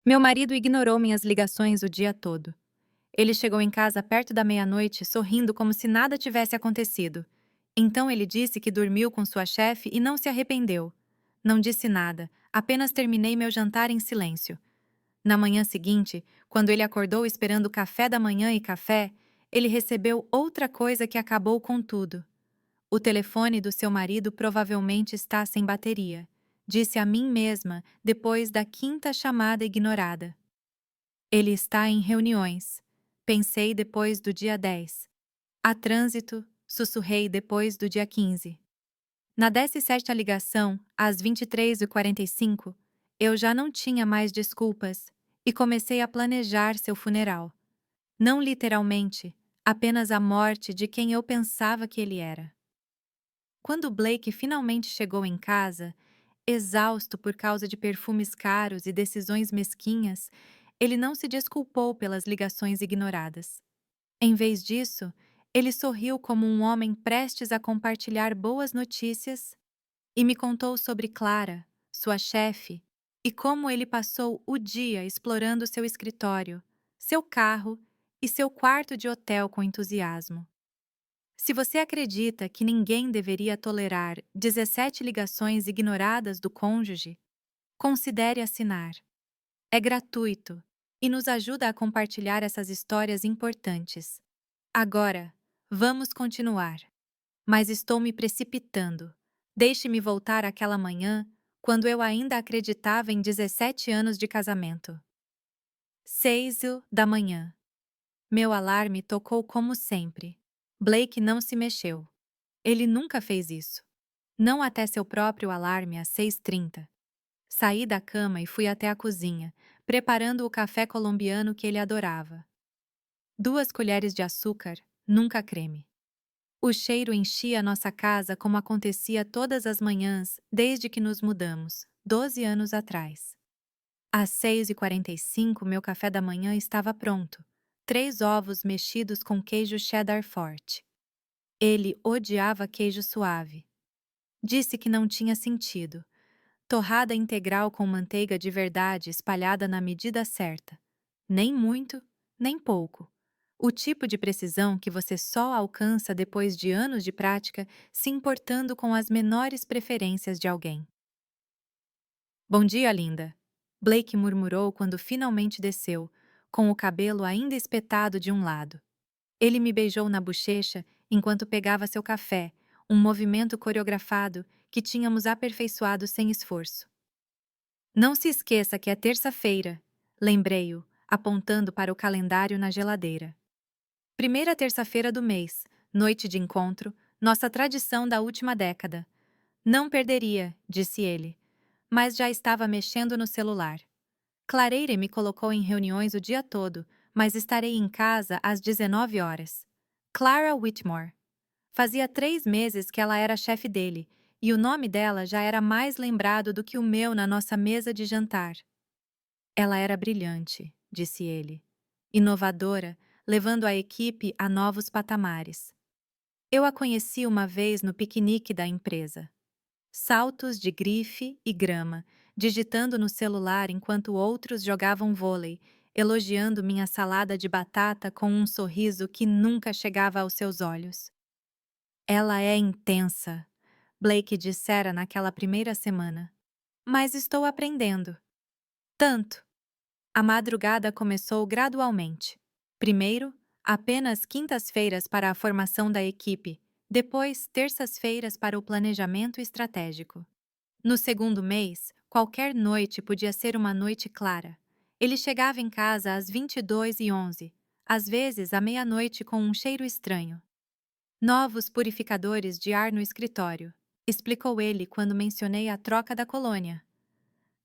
Meu marido ignorou minhas ligações o dia todo. Ele chegou em casa perto da meia-noite, sorrindo como se nada tivesse acontecido. Então ele disse que dormiu com sua chefe e não se arrependeu. Não disse nada, apenas terminei meu jantar em silêncio. Na manhã seguinte, quando ele acordou esperando café da manhã e café, ele recebeu outra coisa que acabou com tudo. O telefone do seu marido provavelmente está sem bateria, disse a mim mesma depois da quinta chamada ignorada. Ele está em reuniões. Pensei depois do dia 10. Há trânsito, sussurrei depois do dia 15. Na 17ª ligação, às 23h45, eu já não tinha mais desculpas e comecei a planejar seu funeral. Não literalmente, apenas a morte de quem eu pensava que ele era. Quando Blake finalmente chegou em casa, exausto por causa de perfumes caros e decisões mesquinhas, ele não se desculpou pelas ligações ignoradas. Em vez disso, ele sorriu como um homem prestes a compartilhar boas notícias e me contou sobre Clara, sua chefe, e como ele passou o dia explorando seu escritório, seu carro e seu quarto de hotel com entusiasmo. Se você acredita que ninguém deveria tolerar 17 ligações ignoradas do cônjuge, considere assinar. É gratuito e nos ajuda a compartilhar essas histórias importantes. Agora, vamos continuar. Mas estou me precipitando. Deixe-me voltar àquela manhã, quando eu ainda acreditava em 17 anos de casamento. 6h. Meu alarme tocou como sempre. Blake não se mexeu. Ele nunca fez isso. Não até seu próprio alarme às 6h30. Saí da cama e fui até a cozinha, preparando o café colombiano que ele adorava. 2 colheres de açúcar, nunca creme. O cheiro enchia nossa casa como acontecia todas as manhãs desde que nos mudamos, 12 anos atrás. Às 6h45, meu café da manhã estava pronto. 3 ovos mexidos com queijo cheddar forte. Ele odiava queijo suave. Disse que não tinha sentido. Torrada integral com manteiga de verdade espalhada na medida certa. Nem muito, nem pouco. O tipo de precisão que você só alcança depois de anos de prática, se importando com as menores preferências de alguém. Bom dia, linda. Blake murmurou quando finalmente desceu, com o cabelo ainda espetado de um lado. Ele me beijou na bochecha enquanto pegava seu café, um movimento coreografado que tínhamos aperfeiçoado sem esforço. Não se esqueça que é terça-feira, lembrei-o, apontando para o calendário na geladeira. Primeira terça-feira do mês, noite de encontro, nossa tradição da última década. Não perderia, disse ele, mas já estava mexendo no celular. Clareire me colocou em reuniões o dia todo, mas estarei em casa às 19 horas. Clara Whitmore. Fazia 3 meses que ela era chefe dele, e o nome dela já era mais lembrado do que o meu na nossa mesa de jantar. Ela era brilhante, disse ele. Inovadora, levando a equipe a novos patamares. Eu a conheci uma vez no piquenique da empresa. Saltos de grife e grama, digitando no celular enquanto outros jogavam vôlei, elogiando minha salada de batata com um sorriso que nunca chegava aos seus olhos. Ela é intensa, Blake dissera naquela primeira semana. Mas estou aprendendo. Tanto. A madrugada começou gradualmente. Primeiro, apenas quintas-feiras para a formação da equipe, depois terças-feiras para o planejamento estratégico. No segundo mês, qualquer noite podia ser uma noite clara. Ele chegava em casa às 22h11, às vezes à meia-noite com um cheiro estranho. Novos purificadores de ar no escritório, explicou ele quando mencionei a troca da colônia.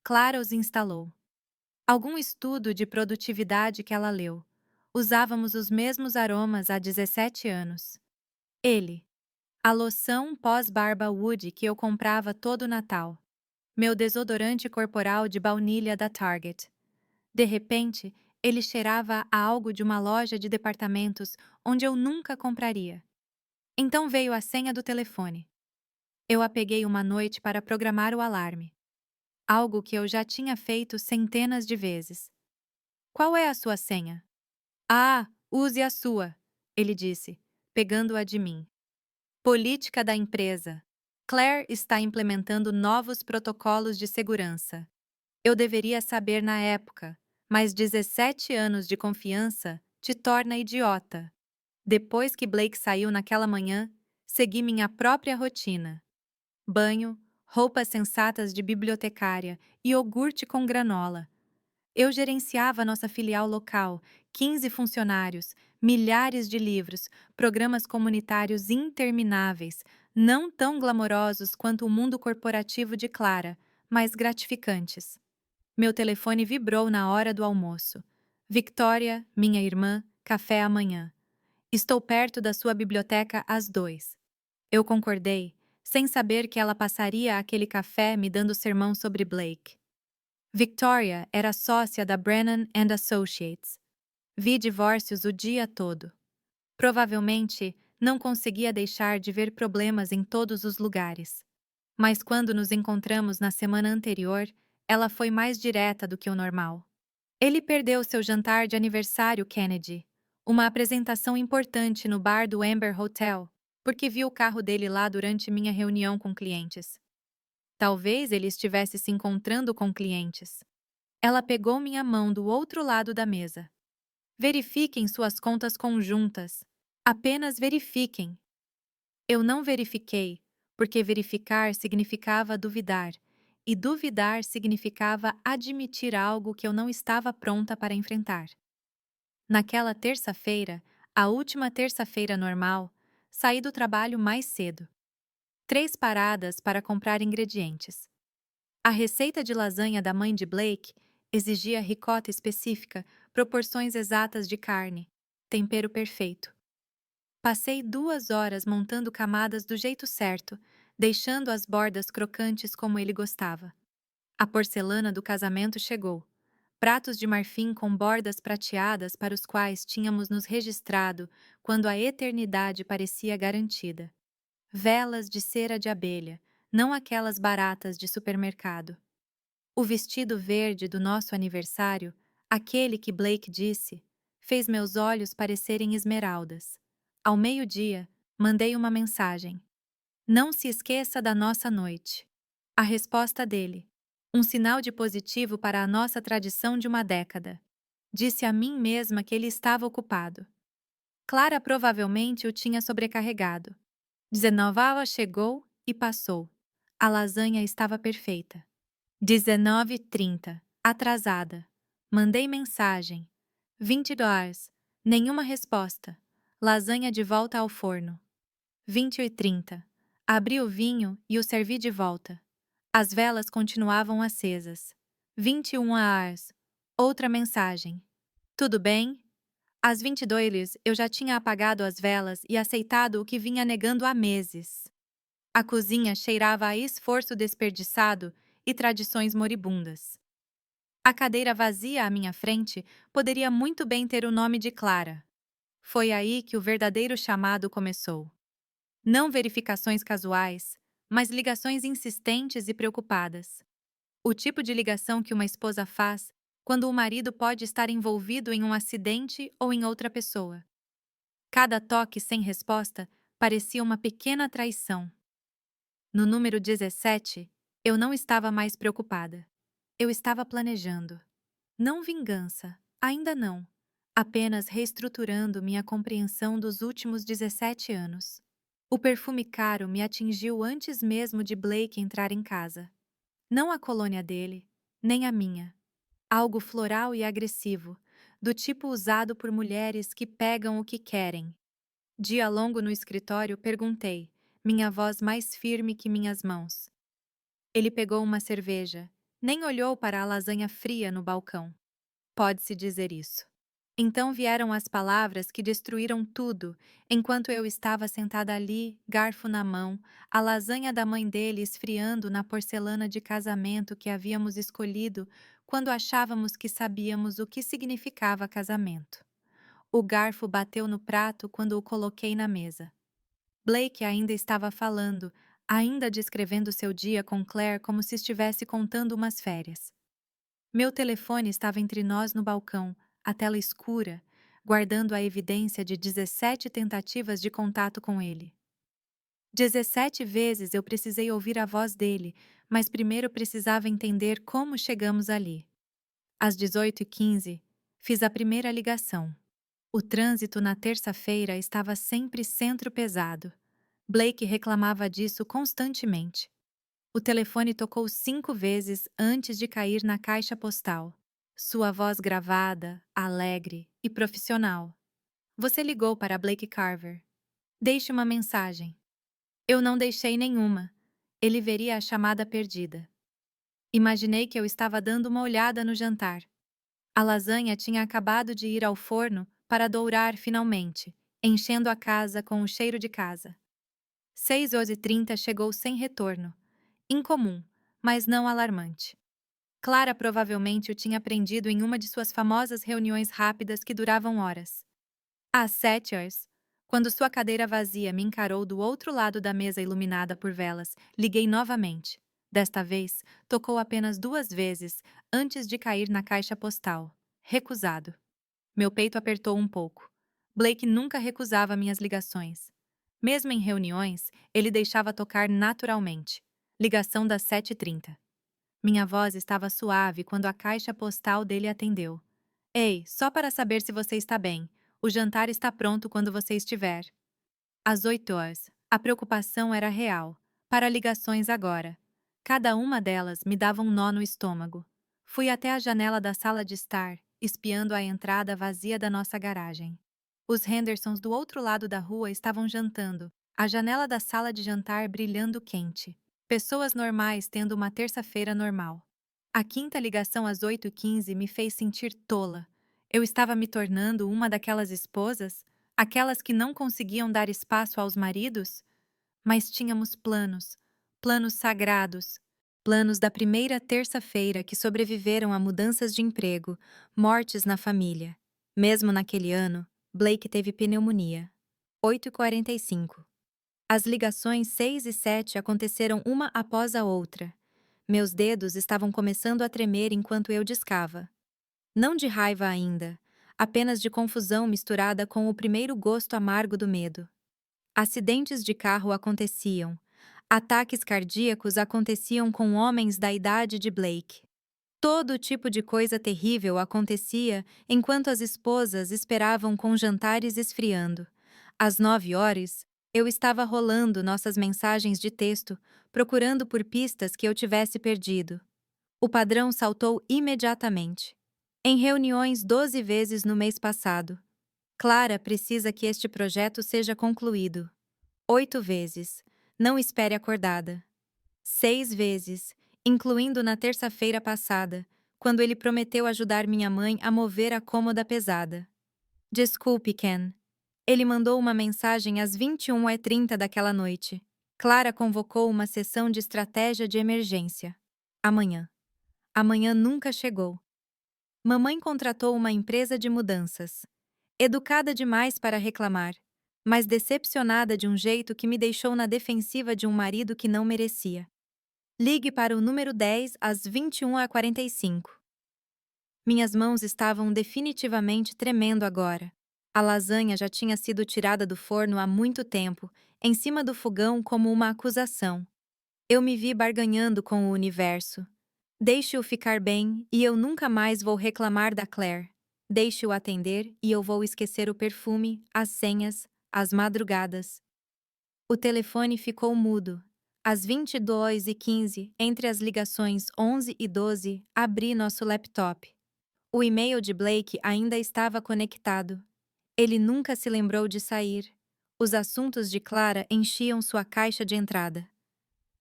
Clara os instalou. Algum estudo de produtividade que ela leu. Usávamos os mesmos aromas há 17 anos. Ele. A loção pós-barba Woody que eu comprava todo Natal. Meu desodorante corporal de baunilha da Target. De repente, ele cheirava a algo de uma loja de departamentos onde eu nunca compraria. Então veio a senha do telefone. Eu a peguei uma noite para programar o alarme. algo que eu já tinha feito centenas de vezes. Qual é a sua senha? Ah, use a sua, ele disse, pegando-a de mim. Política da empresa. Claire está implementando novos protocolos de segurança. Eu deveria saber na época, mas 17 anos de confiança te torna idiota. Depois que Blake saiu naquela manhã, segui minha própria rotina. Banho, roupas sensatas de bibliotecária e iogurte com granola. Eu gerenciava nossa filial local, 15 funcionários, milhares de livros, programas comunitários intermináveis, não tão glamourosos quanto o mundo corporativo de Clara, mas gratificantes. Meu telefone vibrou na hora do almoço. Victoria, minha irmã, café amanhã. Estou perto da sua biblioteca às 2. Eu concordei, sem saber que ela passaria aquele café me dando sermão sobre Blake. Victoria era sócia da Brennan and Associates. Vi divórcios o dia todo. Provavelmente, não conseguia deixar de ver problemas em todos os lugares. Mas quando nos encontramos na semana anterior, ela foi mais direta do que o normal. Ele perdeu seu jantar de aniversário, Kennedy, uma apresentação importante no bar do Amber Hotel, porque vi o carro dele lá durante minha reunião com clientes. Talvez ele estivesse se encontrando com clientes. Ela pegou minha mão do outro lado da mesa. Verifiquem suas contas conjuntas. Apenas verifiquem. Eu não verifiquei, porque verificar significava duvidar, e duvidar significava admitir algo que eu não estava pronta para enfrentar. Naquela terça-feira, a última terça-feira normal, saí do trabalho mais cedo. 3 paradas para comprar ingredientes. A receita de lasanha da mãe de Blake exigia ricota específica, proporções exatas de carne, tempero perfeito. Passei 2 horas montando camadas do jeito certo, deixando as bordas crocantes como ele gostava. A porcelana do casamento chegou. Pratos de marfim com bordas prateadas para os quais tínhamos nos registrado quando a eternidade parecia garantida. Velas de cera de abelha, não aquelas baratas de supermercado. O vestido verde do nosso aniversário, aquele que Blake disse, fez meus olhos parecerem esmeraldas. Ao meio-dia, mandei uma mensagem. Não se esqueça da nossa noite. A resposta dele. Um sinal de positivo para a nossa tradição de uma década. Disse a mim mesma que ele estava ocupado. Clara provavelmente o tinha sobrecarregado. 19 chegou e passou. A lasanha estava perfeita. 19h30. Atrasada. Mandei mensagem. $20. Nenhuma resposta. Lasanha de volta ao forno. 20h30. Abri o vinho e o servi de volta. As velas continuavam acesas. 21h. Outra mensagem. Tudo bem? Às 22h eu já tinha apagado as velas e aceitado o que vinha negando há meses. A cozinha cheirava a esforço desperdiçado e tradições moribundas. A cadeira vazia à minha frente poderia muito bem ter o nome de Clara. Foi aí que o verdadeiro chamado começou. Não verificações casuais, mas ligações insistentes e preocupadas. O tipo de ligação que uma esposa faz quando o marido pode estar envolvido em um acidente ou em outra pessoa. Cada toque sem resposta parecia uma pequena traição. No número 17, eu não estava mais preocupada. Eu estava planejando. Não vingança, ainda não. Apenas reestruturando minha compreensão dos últimos 17 anos. O perfume caro me atingiu antes mesmo de Blake entrar em casa. Não a colônia dele, nem a minha. Algo floral e agressivo, do tipo usado por mulheres que pegam o que querem. Dia longo no escritório, perguntei, minha voz mais firme que minhas mãos. Ele pegou uma cerveja, nem olhou para a lasanha fria no balcão. Pode-se dizer isso. Então vieram as palavras que destruíram tudo, enquanto eu estava sentada ali, garfo na mão, a lasanha da mãe dele esfriando na porcelana de casamento que havíamos escolhido quando achávamos que sabíamos o que significava casamento. O garfo bateu no prato quando o coloquei na mesa. Blake ainda estava falando, ainda descrevendo seu dia com Claire como se estivesse contando umas férias. Meu telefone estava entre nós no balcão, a tela escura, guardando a evidência de 17 tentativas de contato com ele. 17 vezes eu precisei ouvir a voz dele, mas primeiro precisava entender como chegamos ali. Às 18h15, fiz a primeira ligação. O trânsito na terça-feira estava sempre centro pesado. Blake reclamava disso constantemente. O telefone tocou 5 vezes antes de cair na caixa postal. Sua voz gravada, alegre e profissional. Você ligou para Blake Carver. Deixe uma mensagem. Eu não deixei nenhuma. Ele veria a chamada perdida. Imaginei que eu estava dando uma olhada no jantar. A lasanha tinha acabado de ir ao forno para dourar finalmente, enchendo a casa com o cheiro de casa. 6h30 chegou sem retorno. Incomum, mas não alarmante. Clara provavelmente o tinha prendido em uma de suas famosas reuniões rápidas que duravam horas. Às 7h, quando sua cadeira vazia me encarou do outro lado da mesa iluminada por velas, liguei novamente. Desta vez, tocou apenas 2 vezes antes de cair na caixa postal. Recusado. Meu peito apertou um pouco. Blake nunca recusava minhas ligações. Mesmo em reuniões, ele deixava tocar naturalmente. Ligação das 7h30. Minha voz estava suave quando a caixa postal dele atendeu. Ei, só para saber se você está bem. O jantar está pronto quando você estiver. Às 8h, a preocupação era real. Para ligações agora. Cada uma delas me dava um nó no estômago. Fui até a janela da sala de estar, espiando a entrada vazia da nossa garagem. Os Hendersons do outro lado da rua estavam jantando, a janela da sala de jantar brilhando quente. Pessoas normais tendo uma terça-feira normal. A quinta ligação às 8h15 me fez sentir tola. Eu estava me tornando uma daquelas esposas, aquelas que não conseguiam dar espaço aos maridos? Mas tínhamos planos, planos sagrados, planos da primeira terça-feira que sobreviveram a mudanças de emprego, mortes na família. Mesmo naquele ano, Blake teve pneumonia. 8h45. As ligações 6 e 7 aconteceram uma após a outra. Meus dedos estavam começando a tremer enquanto eu discava. Não de raiva ainda, apenas de confusão misturada com o primeiro gosto amargo do medo. Acidentes de carro aconteciam. Ataques cardíacos aconteciam com homens da idade de Blake. Todo tipo de coisa terrível acontecia enquanto as esposas esperavam com jantares esfriando. Às 9h, eu estava rolando nossas mensagens de texto, procurando por pistas que eu tivesse perdido. O padrão saltou imediatamente. Em reuniões 12 vezes no mês passado. Clara precisa que este projeto seja concluído. 8 vezes. Não espere acordada. 6 vezes, incluindo na terça-feira passada, quando ele prometeu ajudar minha mãe a mover a cômoda pesada. Desculpe, Ken. Ele mandou uma mensagem às 21h30 daquela noite. Clara convocou uma sessão de estratégia de emergência. Amanhã. Amanhã nunca chegou. Mamãe contratou uma empresa de mudanças. Educada demais para reclamar, mas decepcionada de um jeito que me deixou na defensiva de um marido que não merecia. Ligue para o número 10 às 21h45. Minhas mãos estavam definitivamente tremendo agora. A lasanha já tinha sido tirada do forno há muito tempo, em cima do fogão como uma acusação. Eu me vi barganhando com o universo. Deixe-o ficar bem e eu nunca mais vou reclamar da Claire. Deixe-o atender e eu vou esquecer o perfume, as senhas, as madrugadas. O telefone ficou mudo. Às 22h15, entre as ligações 11 e 12, abri nosso laptop. O e-mail de Blake ainda estava conectado. Ele nunca se lembrou de sair. Os assuntos de Clara enchiam sua caixa de entrada.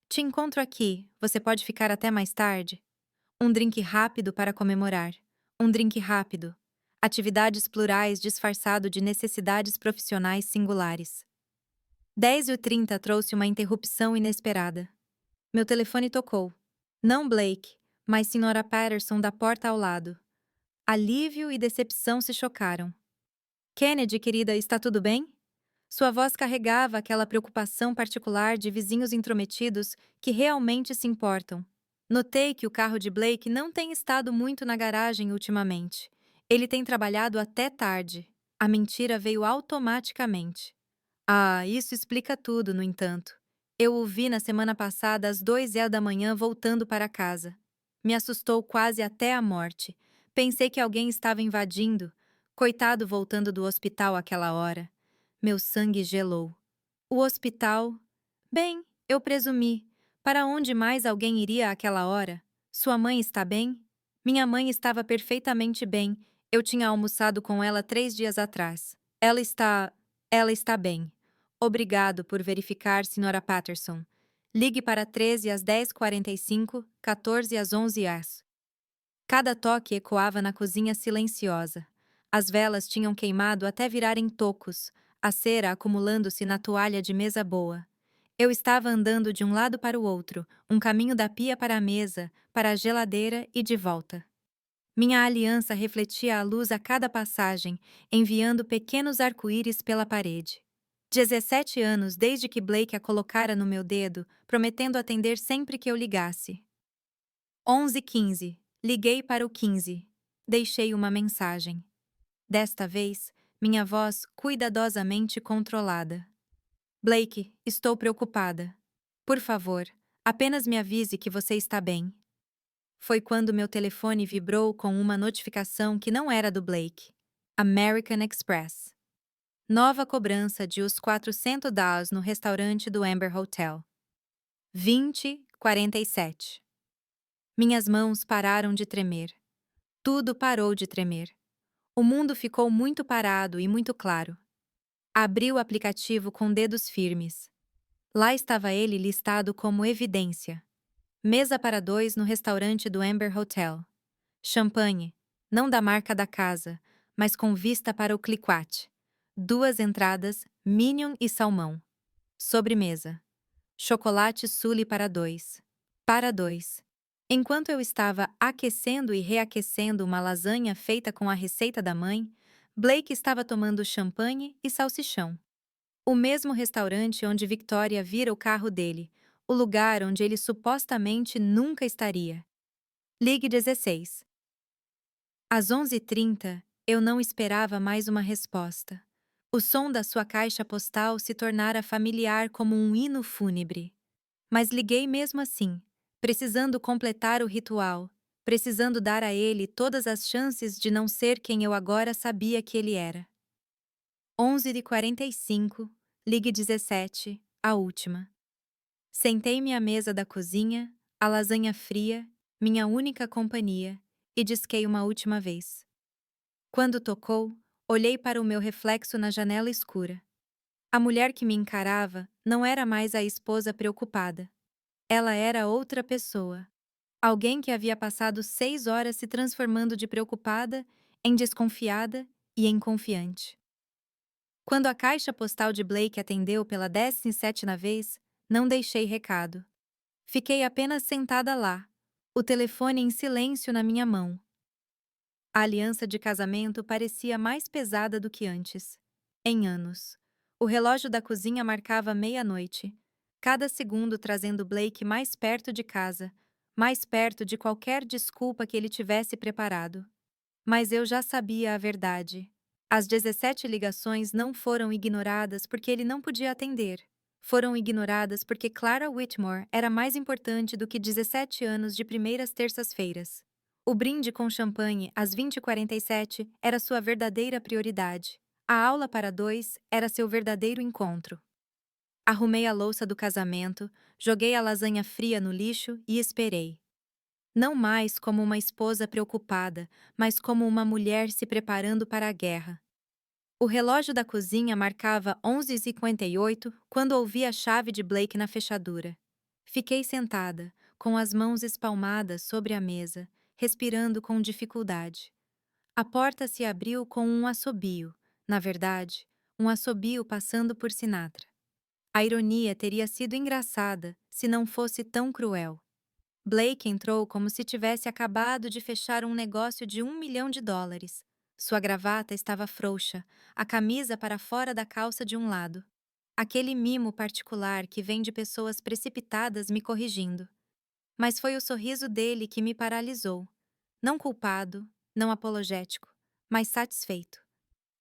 Te encontro aqui, você pode ficar até mais tarde? Um drink rápido para comemorar. Um drink rápido. Atividades plurais disfarçado de necessidades profissionais singulares. 10h30 trouxe uma interrupção inesperada. Meu telefone tocou. Não Blake, mas Sra. Patterson da porta ao lado. Alívio e decepção se chocaram. Kennedy, querida, está tudo bem? Sua voz carregava aquela preocupação particular de vizinhos intrometidos que realmente se importam. Notei que o carro de Blake não tem estado muito na garagem ultimamente. Ele tem trabalhado até tarde. A mentira veio automaticamente. Ah, isso explica tudo, no entanto. Eu o vi na semana passada às 2h da manhã voltando para casa. Me assustou quase até a morte. Pensei que alguém estava invadindo. Coitado voltando do hospital àquela hora. Meu sangue gelou. O hospital? Bem, eu presumi. Para onde mais alguém iria àquela hora? Sua mãe está bem? Minha mãe estava perfeitamente bem. Eu tinha almoçado com ela 3 dias atrás. Ela está bem. Obrigado por verificar, Sra. Patterson. Ligue para 13 às 10h45, 14 às 11h. Cada toque ecoava na cozinha silenciosa. As velas tinham queimado até virarem tocos, a cera acumulando-se na toalha de mesa boa. Eu estava andando de um lado para o outro, um caminho da pia para a mesa, para a geladeira e de volta. Minha aliança refletia a luz a cada passagem, enviando pequenos arco-íris pela parede. 17 anos desde que Blake a colocara no meu dedo, prometendo atender sempre que eu ligasse. 11h15. Liguei para o 15. Deixei uma mensagem. Desta vez, minha voz cuidadosamente controlada. Blake, estou preocupada. Por favor, apenas me avise que você está bem. Foi quando meu telefone vibrou com uma notificação que não era do Blake. American Express. Nova cobrança de os $400 no restaurante do Amber Hotel. 20h47. Minhas mãos pararam de tremer. Tudo parou de tremer. O mundo ficou muito parado e muito claro. Abri o aplicativo com dedos firmes. Lá estava ele listado como evidência. Mesa para dois no restaurante do Amber Hotel. Champanhe, não da marca da casa, mas com vista para o Cliquot. 2 entradas, mignon e salmão. Sobremesa. Chocolate Sully para dois. Para dois. Enquanto eu estava aquecendo e reaquecendo uma lasanha feita com a receita da mãe, Blake estava tomando champanhe e salsichão. O mesmo restaurante onde Victoria vira o carro dele, o lugar onde ele supostamente nunca estaria. Ligue 16. Às 11h30, eu não esperava mais uma resposta. O som da sua caixa postal se tornara familiar como um hino fúnebre. Mas liguei mesmo assim, precisando completar o ritual, precisando dar a ele todas as chances de não ser quem eu agora sabia que ele era. 11h45, ligue 17, a última. Sentei-me à mesa da cozinha, a lasanha fria, minha única companhia, e disquei uma última vez. Quando tocou, olhei para o meu reflexo na janela escura. A mulher que me encarava não era mais a esposa preocupada. Ela era outra pessoa. Alguém que havia passado 6 horas se transformando de preocupada em desconfiada e em confiante. Quando a caixa postal de Blake atendeu pela 17ª vez, não deixei recado. Fiquei apenas sentada lá, o telefone em silêncio na minha mão. A aliança de casamento parecia mais pesada do que antes. Em anos. O relógio da cozinha marcava meia-noite, cada segundo trazendo Blake mais perto de casa, mais perto de qualquer desculpa que ele tivesse preparado. Mas eu já sabia a verdade. As 17 ligações não foram ignoradas porque ele não podia atender. Foram ignoradas porque Clara Whitmore era mais importante do que 17 anos de primeiras terças-feiras. O brinde com champanhe às 20h47 era sua verdadeira prioridade. A aula para dois era seu verdadeiro encontro. Arrumei a louça do casamento, joguei a lasanha fria no lixo e esperei. Não mais como uma esposa preocupada, mas como uma mulher se preparando para a guerra. O relógio da cozinha marcava 11h58 quando ouvi a chave de Blake na fechadura. Fiquei sentada, com as mãos espalmadas sobre a mesa, respirando com dificuldade. A porta se abriu com um assobio, na verdade, um assobio passando por Sinatra. A ironia teria sido engraçada se não fosse tão cruel. Blake entrou como se tivesse acabado de fechar um negócio de $1 milhão. Sua gravata estava frouxa, a camisa para fora da calça de um lado. Aquele mimo particular que vem de pessoas precipitadas me corrigindo. Mas foi o sorriso dele que me paralisou. Não culpado, não apologético, mas satisfeito.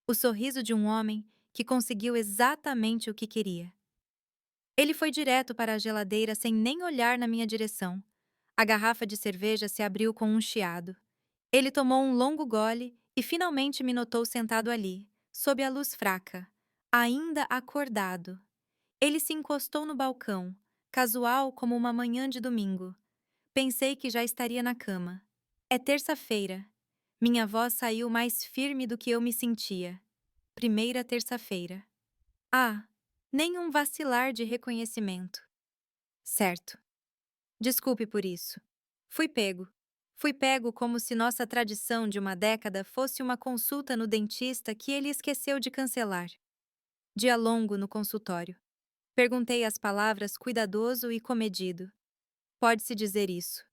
O sorriso de um homem que conseguiu exatamente o que queria. Ele foi direto para a geladeira sem nem olhar na minha direção. A garrafa de cerveja se abriu com um chiado. Ele tomou um longo gole e finalmente me notou sentado ali, sob a luz fraca, ainda acordado. Ele se encostou no balcão, casual como uma manhã de domingo. Pensei que já estaria na cama. É terça-feira. Minha voz saiu mais firme do que eu me sentia. Primeira terça-feira. Ah, nem um vacilar de reconhecimento. Certo. Desculpe por isso. Fui pego. Fui pego como se nossa tradição de uma década fosse uma consulta no dentista que ele esqueceu de cancelar. Dia longo no consultório. Perguntei as palavras cuidadoso e comedido. Pode-se dizer isso.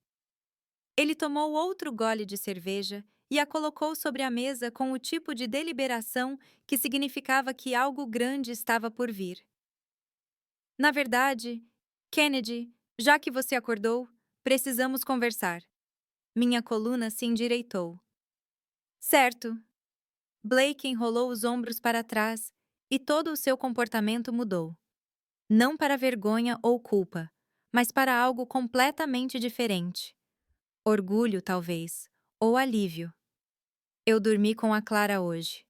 Ele tomou outro gole de cerveja e a colocou sobre a mesa com o tipo de deliberação que significava que algo grande estava por vir. Na verdade, Kennedy, já que você acordou, precisamos conversar. Minha coluna se endireitou. Certo. Blake enrolou os ombros para trás e todo o seu comportamento mudou. Não para vergonha ou culpa, mas para algo completamente diferente. Orgulho, talvez, ou alívio. Eu dormi com a Clara hoje.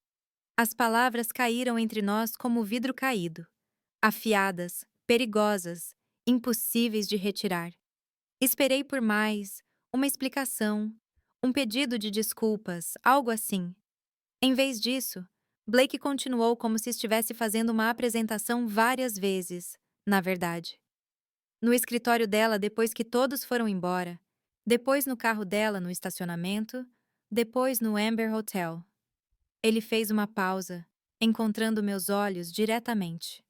As palavras caíram entre nós como vidro caído. Afiadas, perigosas, impossíveis de retirar. Esperei por mais, uma explicação, um pedido de desculpas, algo assim. Em vez disso, Blake continuou como se estivesse fazendo uma apresentação várias vezes, na verdade. No escritório dela depois que todos foram embora, depois no carro dela no estacionamento, depois no Amber Hotel. Ele fez uma pausa, encontrando meus olhos diretamente.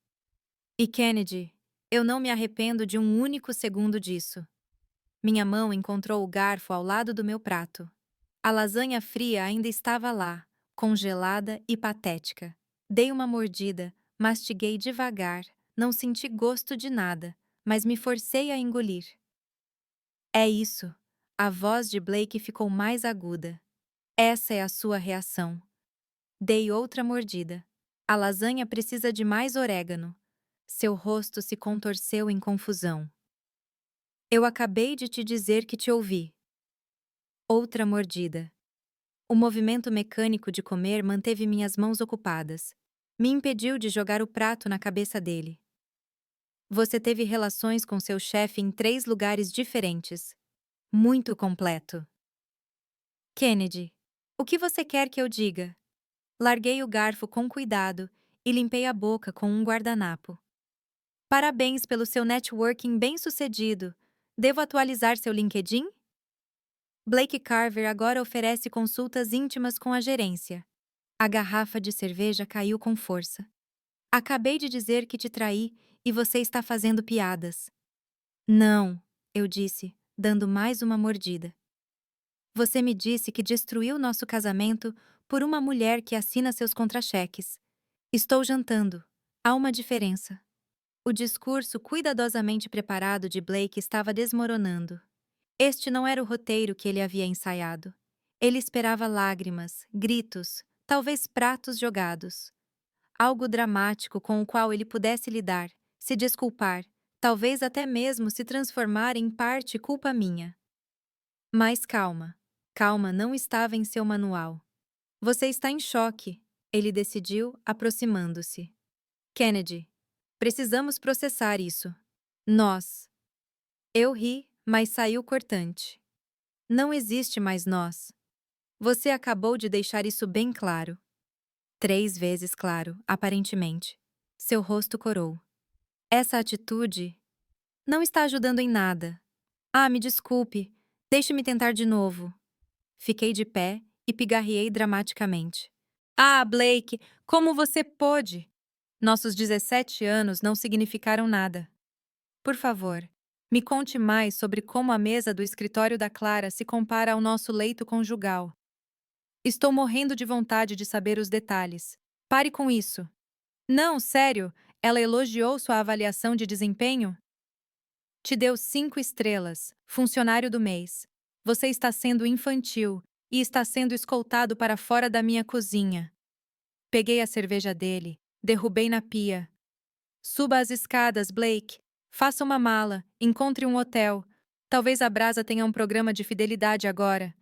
E Kennedy, eu não me arrependo de um único segundo disso. Minha mão encontrou o garfo ao lado do meu prato. A lasanha fria ainda estava lá, congelada e patética. Dei uma mordida, mastiguei devagar, não senti gosto de nada, mas me forcei a engolir. É isso. A voz de Blake ficou mais aguda. Essa é a sua reação. Dei outra mordida. A lasanha precisa de mais orégano. Seu rosto se contorceu em confusão. Eu acabei de te dizer que te ouvi. Outra mordida. O movimento mecânico de comer manteve minhas mãos ocupadas. Me impediu de jogar o prato na cabeça dele. Você teve relações com seu chefe em 3 lugares diferentes. Muito completo. Kennedy, o que você quer que eu diga? Larguei o garfo com cuidado e limpei a boca com um guardanapo. Parabéns pelo seu networking bem-sucedido. Devo atualizar seu LinkedIn? Blake Carver agora oferece consultas íntimas com a gerência. A garrafa de cerveja caiu com força. Acabei de dizer que te traí e você está fazendo piadas. Não, eu disse, dando mais uma mordida. Você me disse que destruiu nosso casamento por uma mulher que assina seus contra-cheques. Estou jantando. Há uma diferença. O discurso cuidadosamente preparado de Blake estava desmoronando. Este não era o roteiro que ele havia ensaiado. Ele esperava lágrimas, gritos, talvez pratos jogados. Algo dramático com o qual ele pudesse lidar, se desculpar, talvez até mesmo se transformar em parte culpa minha. Mas calma. Calma não estava em seu manual. Você está em choque, ele decidiu, aproximando-se. Kennedy, precisamos processar isso. Nós. Eu ri, mas saiu cortante. Não existe mais nós. Você acabou de deixar isso bem claro. 3 vezes claro, aparentemente. Seu rosto corou. Essa atitude não está ajudando em nada. Ah, me desculpe. Deixe-me tentar de novo. Fiquei de pé e pigarreei dramaticamente. Ah, Blake, como você pôde? Nossos 17 anos não significaram nada. Por favor, me conte mais sobre como a mesa do escritório da Clara se compara ao nosso leito conjugal. Estou morrendo de vontade de saber os detalhes. Pare com isso. Não, sério, Ela elogiou sua avaliação de desempenho? Te deu 5 estrelas, funcionário do mês. Você está sendo infantil e está sendo escoltado para fora da minha cozinha. Peguei a cerveja dele, derrubei na pia. Suba as escadas, Blake. Faça uma mala, encontre um hotel. Talvez a Brasa tenha um programa de fidelidade agora.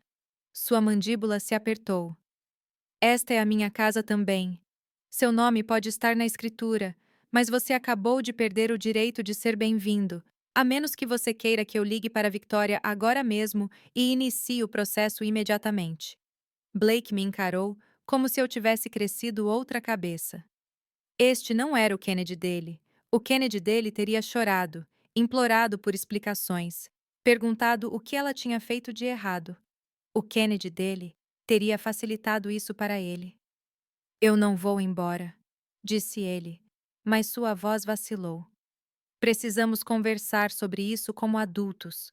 Sua mandíbula se apertou. Esta é a minha casa também. Seu nome pode estar na escritura, mas você acabou de perder o direito de ser bem-vindo, a menos que você queira que eu ligue para a Victoria agora mesmo e inicie o processo imediatamente. Blake me encarou como se eu tivesse crescido outra cabeça. Este não era o Kennedy dele. O Kennedy dele teria chorado, implorado por explicações, perguntado o que ela tinha feito de errado. O Kennedy dele teria facilitado isso para ele. Eu não vou embora, disse ele, mas sua voz vacilou. Precisamos conversar sobre isso como adultos.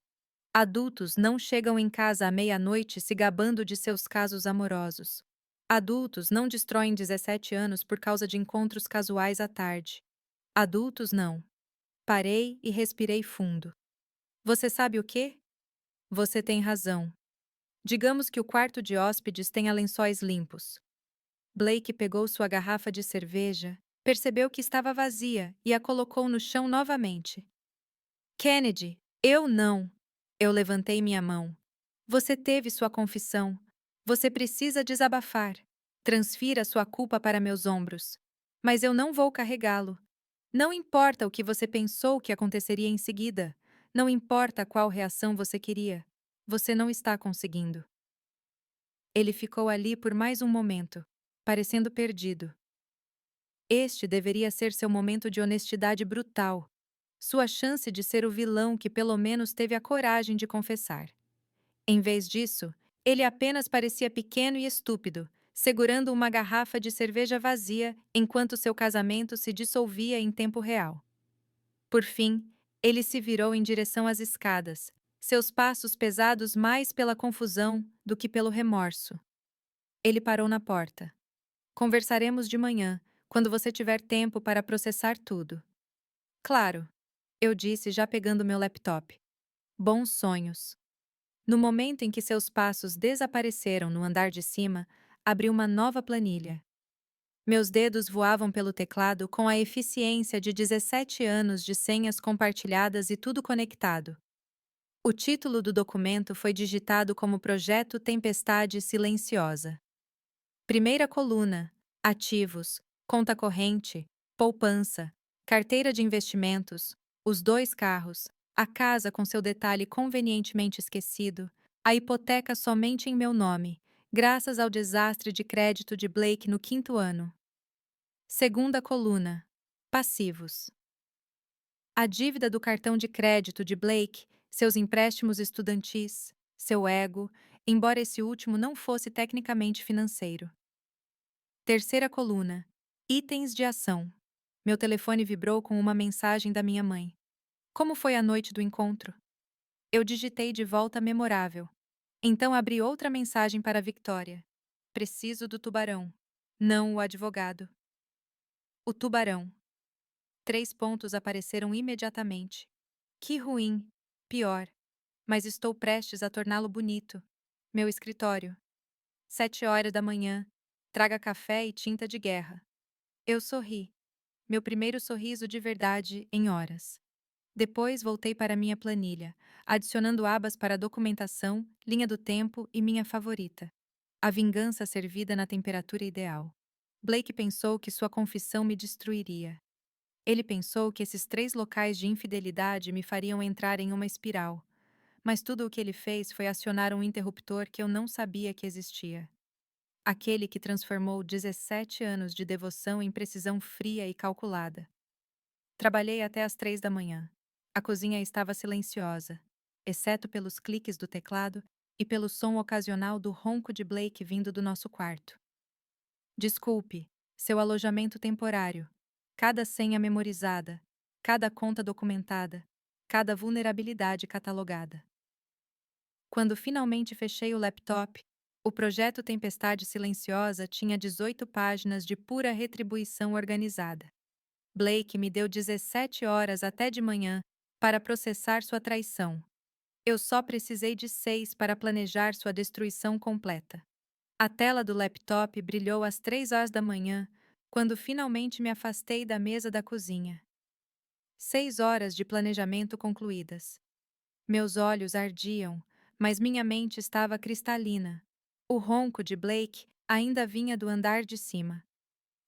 Adultos não chegam em casa à meia-noite se gabando de seus casos amorosos. Adultos não destroem 17 anos por causa de encontros casuais à tarde. Adultos não. Parei e respirei fundo. Você sabe o quê? Você tem razão. Digamos que o quarto de hóspedes tenha lençóis limpos. Blake pegou sua garrafa de cerveja, percebeu que estava vazia e a colocou no chão novamente. Kennedy, eu não. Eu levantei minha mão. Você teve sua confissão. Você precisa desabafar. Transfira sua culpa para meus ombros. Mas eu não vou carregá-lo. Não importa o que você pensou que aconteceria em seguida. Não importa qual reação você queria. Você não está conseguindo. Ele ficou ali por mais um momento, parecendo perdido. Este deveria ser seu momento de honestidade brutal. Sua chance de ser o vilão que pelo menos teve a coragem de confessar. Em vez disso, ele apenas parecia pequeno e estúpido, segurando uma garrafa de cerveja vazia enquanto seu casamento se dissolvia em tempo real. Por fim, ele se virou em direção às escadas, seus passos pesados mais pela confusão do que pelo remorso. Ele parou na porta. Conversaremos de manhã, quando você tiver tempo para processar tudo. Claro, eu disse já pegando meu laptop. Bons sonhos. No momento em que seus passos desapareceram no andar de cima, abri uma nova planilha. Meus dedos voavam pelo teclado com a eficiência de 17 anos de senhas compartilhadas e tudo conectado. O título do documento foi digitado como Projeto Tempestade Silenciosa. Primeira coluna: ativos, conta corrente, poupança, carteira de investimentos, os 2 carros, a casa com seu detalhe convenientemente esquecido, a hipoteca somente em meu nome, graças ao desastre de crédito de Blake no 5º ano. Segunda coluna: passivos. A dívida do cartão de crédito de Blake, seus empréstimos estudantis, seu ego, embora esse último não fosse tecnicamente financeiro. Terceira coluna: itens de ação. Meu telefone vibrou com uma mensagem da minha mãe. Como foi a noite do encontro? Eu digitei de volta memorável. Então abri outra mensagem para Victoria. Preciso do tubarão. Não o advogado. O tubarão. 3 pontos apareceram imediatamente. Que ruim. Pior. Mas estou prestes a torná-lo bonito. Meu escritório. 7 horas da manhã. Traga café e tinta de guerra. Eu sorri. Meu primeiro sorriso de verdade em horas. Depois voltei para minha planilha, adicionando abas para documentação, linha do tempo e minha favorita. A vingança servida na temperatura ideal. Blake pensou que sua confissão me destruiria. Ele pensou que esses 3 locais de infidelidade me fariam entrar em uma espiral. Mas tudo o que ele fez foi acionar um interruptor que eu não sabia que existia. Aquele que transformou 17 anos de devoção em precisão fria e calculada. Trabalhei até às 3 da manhã. A cozinha estava silenciosa, exceto pelos cliques do teclado e pelo som ocasional do ronco de Blake vindo do nosso quarto. Desculpe, seu alojamento temporário. Cada senha memorizada, cada conta documentada, cada vulnerabilidade catalogada. Quando finalmente fechei o laptop, o projeto Tempestade Silenciosa tinha 18 páginas de pura retribuição organizada. Blake me deu 17 horas até de manhã para processar sua traição. Eu só precisei de 6 para planejar sua destruição completa. A tela do laptop brilhou às 3 horas da manhã, quando finalmente me afastei da mesa da cozinha. 6 horas de planejamento concluídas. Meus olhos ardiam, mas minha mente estava cristalina. O ronco de Blake ainda vinha do andar de cima.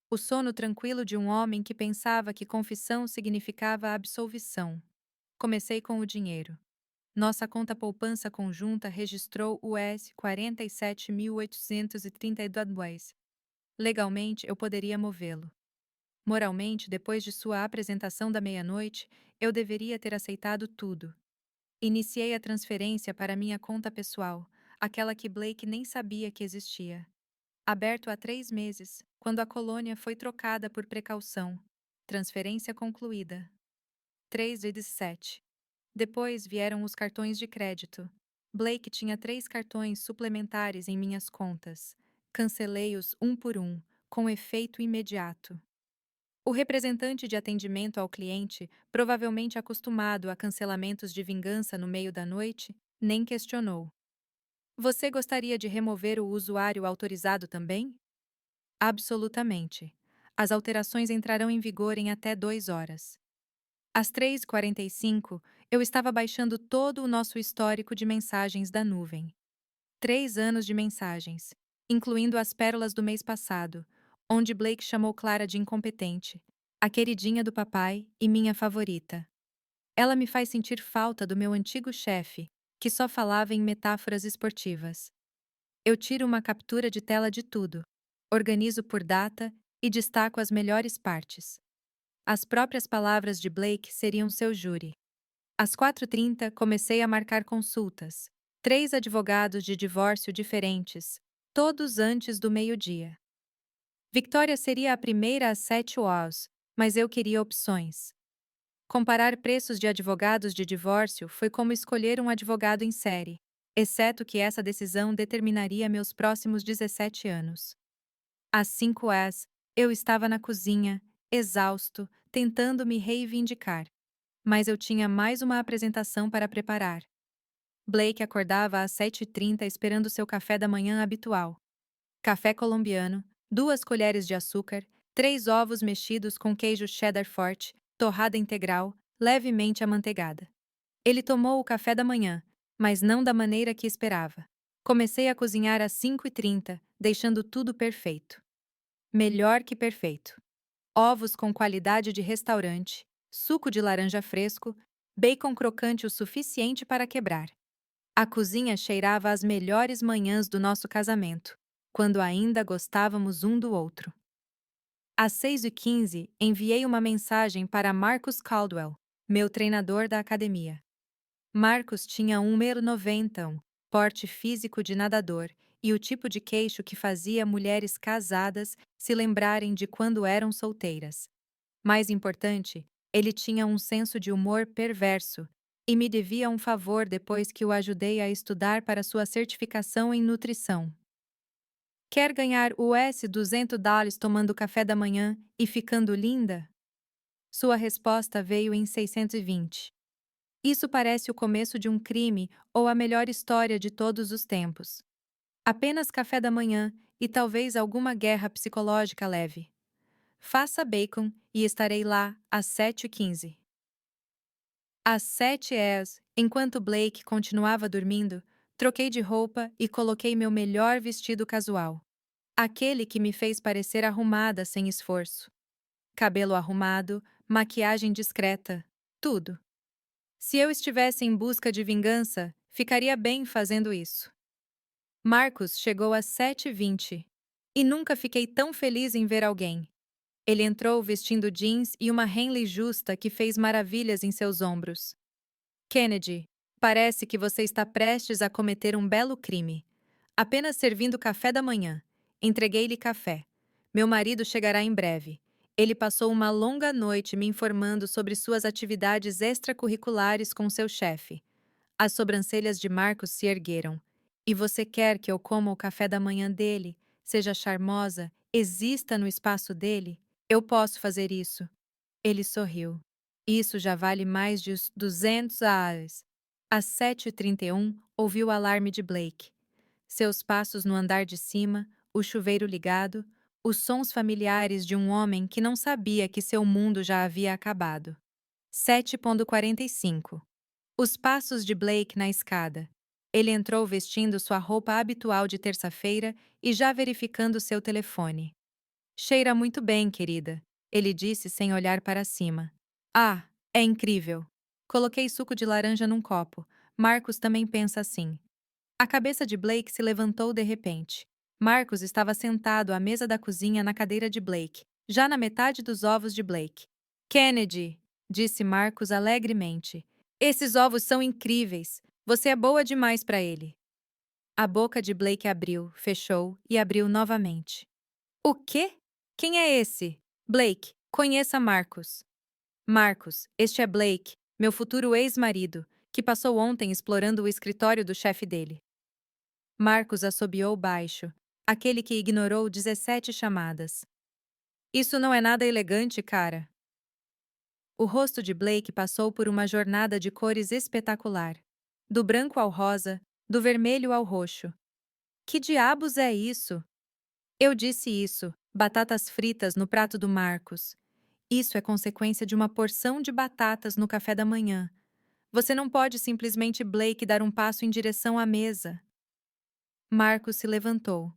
O sono tranquilo de um homem que pensava que confissão significava absolvição. Comecei com o dinheiro. Nossa conta poupança conjunta registrou US$ 47.832. Legalmente, eu poderia movê-lo. Moralmente, depois de sua apresentação da meia-noite, eu deveria ter aceitado tudo. Iniciei a transferência para minha conta pessoal, aquela que Blake nem sabia que existia. Aberto há 3 meses, quando a colônia foi trocada por precaução. Transferência concluída. 3 de 7. Depois vieram os cartões de crédito. Blake tinha 3 cartões suplementares em minhas contas. Cancelei-os um por um, com efeito imediato. O representante de atendimento ao cliente, provavelmente acostumado a cancelamentos de vingança no meio da noite, nem questionou. Você gostaria de remover o usuário autorizado também? Absolutamente. As alterações entrarão em vigor em até 2 horas. Às 3h45, eu estava baixando todo o nosso histórico de mensagens da nuvem. 3 anos de mensagens, incluindo as pérolas do mês passado, onde Blake chamou Clara de incompetente, a queridinha do papai e minha favorita. Ela me faz sentir falta do meu antigo chefe, que só falava em metáforas esportivas. Eu tiro uma captura de tela de tudo, organizo por data e destaco as melhores partes. As próprias palavras de Blake seriam seu júri. Às 4h30, comecei a marcar consultas. 3 advogados de divórcio diferentes, todos antes do meio-dia. Victoria seria a primeira às 7 horas, mas eu queria opções. Comparar preços de advogados de divórcio foi como escolher um advogado em série, exceto que essa decisão determinaria meus próximos 17 anos. Às 5 horas, eu estava na cozinha, exausto, tentando me reivindicar. Mas eu tinha mais uma apresentação para preparar. Blake acordava às 7h30 esperando seu café da manhã habitual. Café colombiano, 2 colheres de açúcar, 3 ovos mexidos com queijo cheddar forte, torrada integral, levemente amanteigada. Ele tomou o café da manhã, mas não da maneira que esperava. Comecei a cozinhar às 5h30, deixando tudo perfeito. Melhor que perfeito. Ovos com qualidade de restaurante, suco de laranja fresco, bacon crocante o suficiente para quebrar. A cozinha cheirava às melhores manhãs do nosso casamento, quando ainda gostávamos um do outro. Às 6h15, enviei uma mensagem para Marcus Caldwell, meu treinador da academia. Marcus tinha 1,90 m, porte físico de nadador e o tipo de queixo que fazia mulheres casadas se lembrarem de quando eram solteiras. Mais importante, ele tinha um senso de humor perverso e me devia um favor depois que o ajudei a estudar para sua certificação em nutrição. Quer ganhar US$ 200 tomando café da manhã e ficando linda? Sua resposta veio em 620. Isso parece o começo de um crime ou a melhor história de todos os tempos. Apenas café da manhã e talvez alguma guerra psicológica leve. Faça bacon e estarei lá às 7h15. Às 7 horas, enquanto Blake continuava dormindo, troquei de roupa e coloquei meu melhor vestido casual. Aquele que me fez parecer arrumada sem esforço. Cabelo arrumado, maquiagem discreta, tudo. Se eu estivesse em busca de vingança, ficaria bem fazendo isso. Marcus chegou às 7h20. E nunca fiquei tão feliz em ver alguém. Ele entrou vestindo jeans e uma Henley justa que fez maravilhas em seus ombros. Kennedy, parece que você está prestes a cometer um belo crime. Apenas servindo café da manhã. Entreguei-lhe café. Meu marido chegará em breve. Ele passou uma longa noite me informando sobre suas atividades extracurriculares com seu chefe. As sobrancelhas de Marcos se ergueram. E você quer que eu coma o café da manhã dele, seja charmosa, exista no espaço dele? Eu posso fazer isso. Ele sorriu. Isso já vale mais de uns 200 reais. Às 7h31, ouviu o alarme de Blake. Seus passos no andar de cima, o chuveiro ligado, os sons familiares de um homem que não sabia que seu mundo já havia acabado. 7h45. Os passos de Blake na escada. Ele entrou vestindo sua roupa habitual de terça-feira e já verificando seu telefone. Cheira muito bem, querida, ele disse sem olhar para cima. Ah, é incrível. Coloquei suco de laranja num copo. Marcos também pensa assim. A cabeça de Blake se levantou de repente. Marcos estava sentado à mesa da cozinha na cadeira de Blake, já na metade dos ovos de Blake. Kennedy, disse Marcos alegremente. Esses ovos são incríveis. Você é boa demais para ele. A boca de Blake abriu, fechou e abriu novamente. O quê? Quem é esse? Blake, conheça Marcos. Marcos, este é Blake, meu futuro ex-marido, que passou ontem explorando o escritório do chefe dele. Marcos assobiou baixo, aquele que ignorou 17 chamadas. Isso não é nada elegante, cara. O rosto de Blake passou por uma jornada de cores espetacular. Do branco ao rosa, do vermelho ao roxo. Que diabos é isso? Eu disse isso, batatas fritas no prato do Marcos. Isso é consequência de uma porção de batatas no café da manhã. Você não pode simplesmente Blake dar um passo em direção à mesa. Marcos se levantou.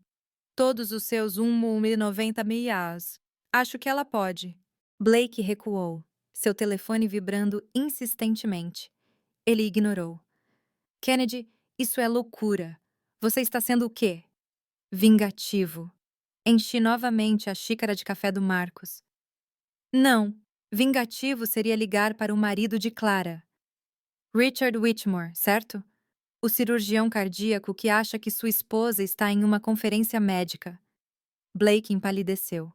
Todos os seus 1,90 milhas. Acho que ela pode. Blake recuou, seu telefone vibrando insistentemente. Ele ignorou. Kennedy, isso é loucura. Você está sendo o quê? Vingativo. Enchi novamente a xícara de café do Marcos. Não, vingativo seria ligar para o marido de Clara. Richard Whitmore, certo? O cirurgião cardíaco que acha que sua esposa está em uma conferência médica. Blake empalideceu.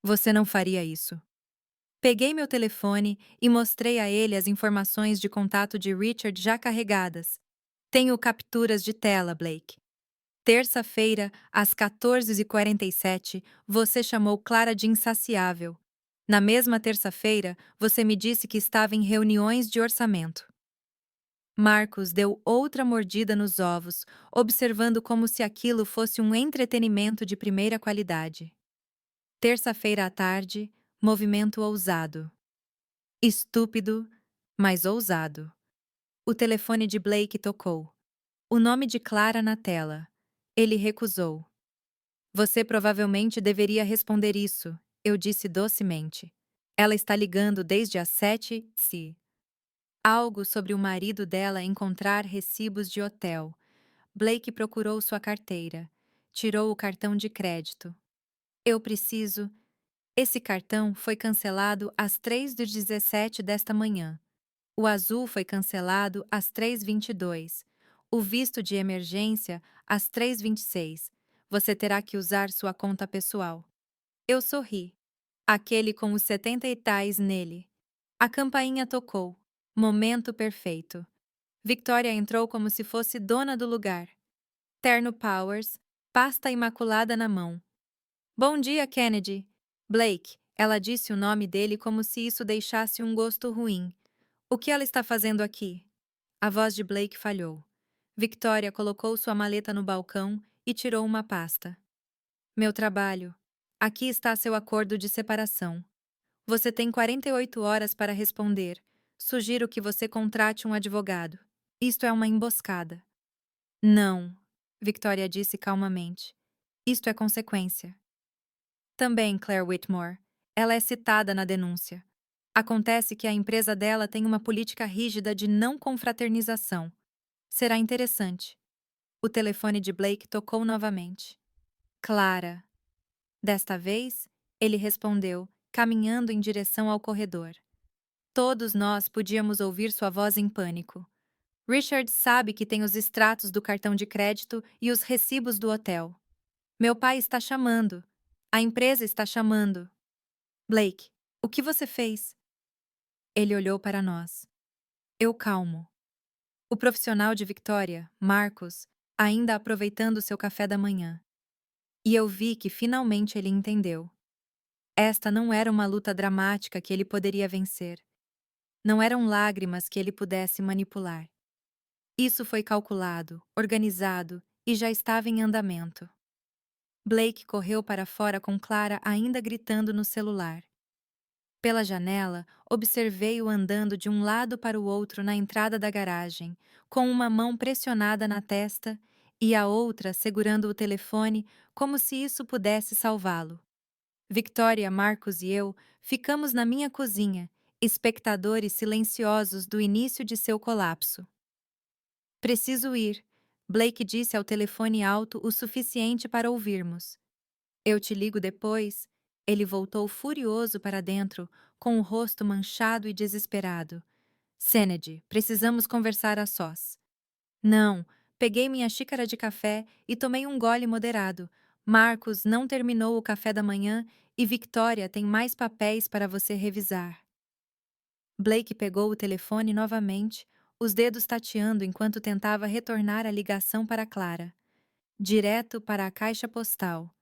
Você não faria isso. Peguei meu telefone e mostrei a ele as informações de contato de Richard já carregadas. Tenho capturas de tela, Blake. Terça-feira, às 14h47, você chamou Clara de insaciável. Na mesma terça-feira, você me disse que estava em reuniões de orçamento. Marcos deu outra mordida nos ovos, observando como se aquilo fosse um entretenimento de primeira qualidade. Terça-feira à tarde, movimento ousado. Estúpido, mas ousado. O telefone de Blake tocou. O nome de Clara na tela. Ele recusou. Você provavelmente deveria responder isso, eu disse docemente. Ela está ligando desde as 7, se. Algo sobre o marido dela encontrar recibos de hotel. Blake procurou sua carteira. Tirou o cartão de crédito. Eu preciso. Esse cartão foi cancelado às 3h17 desta manhã. O azul foi cancelado às 3h22. O visto de emergência às 3h26. Você terá que usar sua conta pessoal. Eu sorri. Aquele com os 70 e tais nele. A campainha tocou. Momento perfeito. Victoria entrou como se fosse dona do lugar. Terno Powers, pasta imaculada na mão. Bom dia, Kennedy. Blake, ela disse o nome dele como se isso deixasse um gosto ruim. O que ela está fazendo aqui? A voz de Blake falhou. Victoria colocou sua maleta no balcão e tirou uma pasta. Meu trabalho. Aqui está seu acordo de separação. Você tem 48 horas para responder. Sugiro que você contrate um advogado. Isto é uma emboscada. Não, Victoria disse calmamente. Isto é consequência. Também, Claire Whitmore. Ela é citada na denúncia. Acontece que a empresa dela tem uma política rígida de não confraternização. Será interessante. O telefone de Blake tocou novamente. Clara. Desta vez, ele respondeu, caminhando em direção ao corredor. Todos nós podíamos ouvir sua voz em pânico. Richard sabe que tem os extratos do cartão de crédito e os recibos do hotel. Meu pai está chamando. A empresa está chamando. Blake, o que você fez? Ele olhou para nós. Eu calmo. O profissional de Victoria, Marcos, ainda aproveitando seu café da manhã. E eu vi que finalmente ele entendeu. Esta não era uma luta dramática que ele poderia vencer. Não eram lágrimas que ele pudesse manipular. Isso foi calculado, organizado e já estava em andamento. Blake correu para fora com Clara ainda gritando no celular. Pela janela, observei-o andando de um lado para o outro na entrada da garagem, com uma mão pressionada na testa e a outra segurando o telefone como se isso pudesse salvá-lo. Victoria, Marcos e eu ficamos na minha cozinha, espectadores silenciosos do início de seu colapso. Preciso ir, Blake disse ao telefone alto o suficiente para ouvirmos. Eu te ligo depois. Ele voltou furioso para dentro, com o rosto manchado e desesperado. Kennedy, precisamos conversar a sós. Não, peguei minha xícara de café e tomei um gole moderado. Marcos não terminou o café da manhã e Victoria tem mais papéis para você revisar. Blake pegou o telefone novamente, os dedos tateando enquanto tentava retornar a ligação para Clara. Direto para a caixa postal.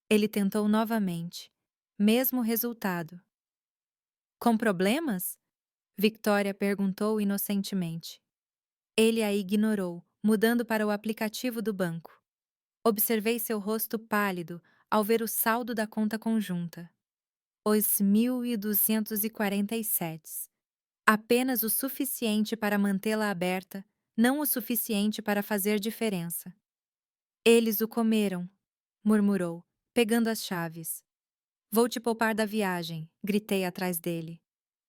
Ele tentou novamente. Mesmo resultado. Com problemas? Victoria perguntou inocentemente. Ele a ignorou, mudando para o aplicativo do banco. Observei seu rosto pálido ao ver o saldo da conta conjunta. Os 1.247. Apenas o suficiente para mantê-la aberta, não o suficiente para fazer diferença. Eles o comeram, murmurou, pegando as chaves. Vou te poupar da viagem, gritei atrás dele.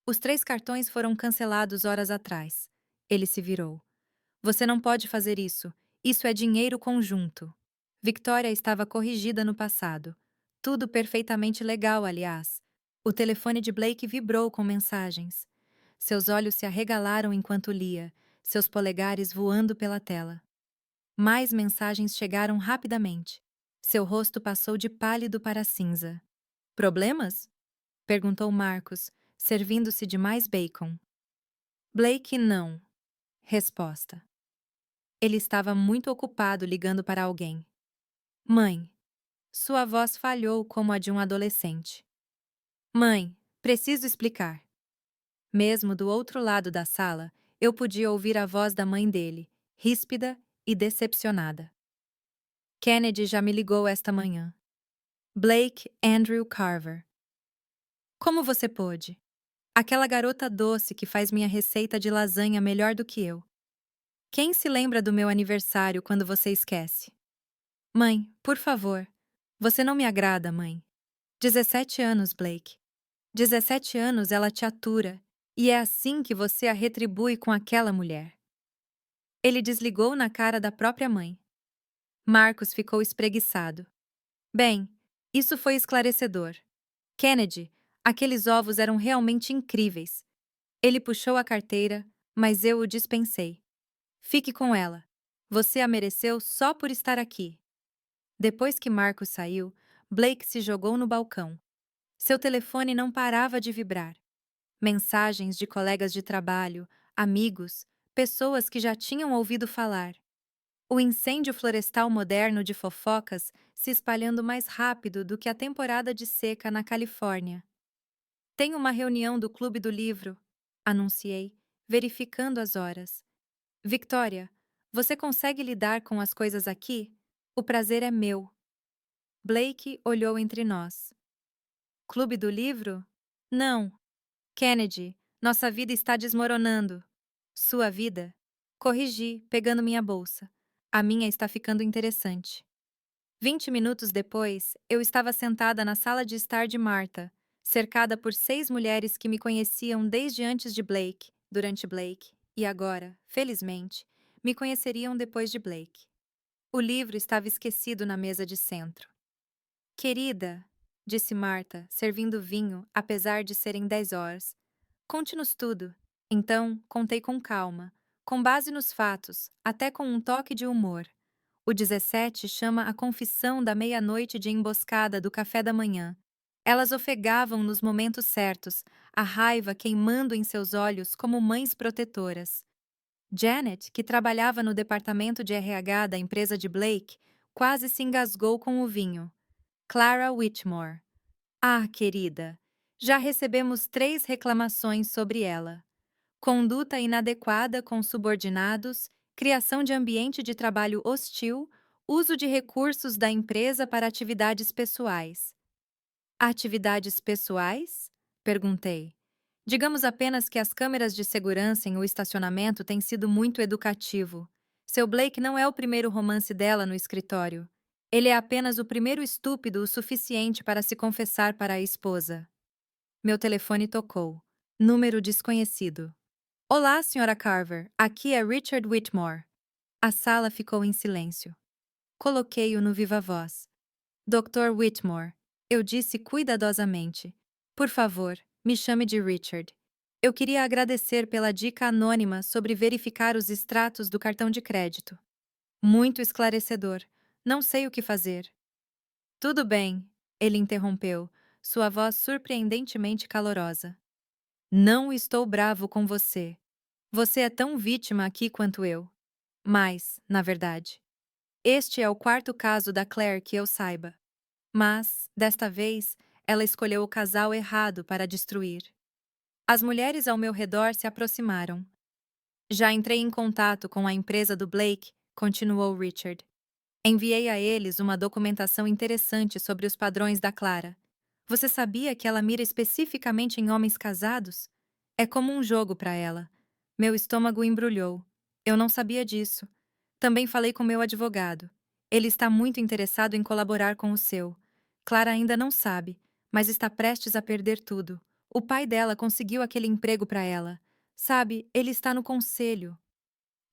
Os 3 cartões foram cancelados horas atrás. Ele se virou. Você não pode fazer isso. Isso é dinheiro conjunto. Victoria estava corrigida no passado. Tudo perfeitamente legal, aliás. O telefone de Blake vibrou com mensagens. Seus olhos se arregalaram enquanto lia, seus polegares voando pela tela. Mais mensagens chegaram rapidamente. Seu rosto passou de pálido para cinza. Problemas? Perguntou Marcos, servindo-se de mais bacon. Blake não. Resposta. Ele estava muito ocupado ligando para alguém. Mãe. Sua voz falhou como a de um adolescente. Mãe, preciso explicar. Mesmo do outro lado da sala, eu podia ouvir a voz da mãe dele, ríspida e decepcionada. Kennedy já me ligou esta manhã. Blake Andrew Carver. Como você pôde? Aquela garota doce que faz minha receita de lasanha melhor do que eu. Quem se lembra do meu aniversário quando você esquece? Mãe, por favor. Você não me agrada, mãe. 17 anos, Blake. 17 anos ela te atura, e é assim que você a retribui com aquela mulher. Ele desligou na cara da própria mãe. Marcos ficou espreguiçado. Bem, isso foi esclarecedor. Kennedy, aqueles ovos eram realmente incríveis. Ele puxou a carteira, mas eu o dispensei. Fique com ela. Você a mereceu só por estar aqui. Depois que Marcos saiu, Blake se jogou no balcão. Seu telefone não parava de vibrar. Mensagens de colegas de trabalho, amigos, pessoas que já tinham ouvido falar. O incêndio florestal moderno de fofocas se espalhando mais rápido do que a temporada de seca na Califórnia. Tem uma reunião do Clube do Livro, anunciei, verificando as horas. Victoria, você consegue lidar com as coisas aqui? O prazer é meu. Blake olhou entre nós. Clube do Livro? Não. Kennedy, nossa vida está desmoronando. Sua vida? Corrigi, pegando minha bolsa. A minha está ficando interessante. 20 minutos depois, eu estava sentada na sala de estar de Martha, cercada por 6 mulheres que me conheciam desde antes de Blake, durante Blake, e agora, felizmente, me conheceriam depois de Blake. O livro estava esquecido na mesa de centro. Querida, disse Martha, servindo vinho, apesar de serem 10 horas. Conte-nos tudo. Então, contei com calma, com base nos fatos, até com um toque de humor. O 17 chama a confissão da meia-noite de emboscada do café da manhã. Elas ofegavam nos momentos certos, a raiva queimando em seus olhos como mães protetoras. Janet, que trabalhava no departamento de RH da empresa de Blake, quase se engasgou com o vinho. Clara Whitmore. Ah, querida, já recebemos 3 reclamações sobre ela: conduta inadequada com subordinados, criação de ambiente de trabalho hostil, uso de recursos da empresa para atividades pessoais. Atividades pessoais? Perguntei. Digamos apenas que as câmeras de segurança em o estacionamento têm sido muito educativo. Seu Blake não é o primeiro romance dela no escritório. Ele é apenas o primeiro estúpido o suficiente para se confessar para a esposa. Meu telefone tocou. Número desconhecido. Olá, Sra. Carver. Aqui é Richard Whitmore. A sala ficou em silêncio. Coloquei-o no viva-voz. Dr. Whitmore, eu disse cuidadosamente. Por favor, me chame de Richard. Eu queria agradecer pela dica anônima sobre verificar os extratos do cartão de crédito. Muito esclarecedor. Não sei o que fazer. Tudo bem, ele interrompeu, sua voz surpreendentemente calorosa. Não estou bravo com você. Você é tão vítima aqui quanto eu. Mas, na verdade, este é o quarto caso da Claire que eu saiba. Mas, desta vez, ela escolheu o casal errado para destruir. As mulheres ao meu redor se aproximaram. Já entrei em contato com a empresa do Blake, continuou Richard. Enviei a eles uma documentação interessante sobre os padrões da Clara. Você sabia que ela mira especificamente em homens casados? É como um jogo para ela. Meu estômago embrulhou. Eu não sabia disso. Também falei com meu advogado. Ele está muito interessado em colaborar com o seu. Clara ainda não sabe, mas está prestes a perder tudo. O pai dela conseguiu aquele emprego para ela. Sabe, ele está no conselho.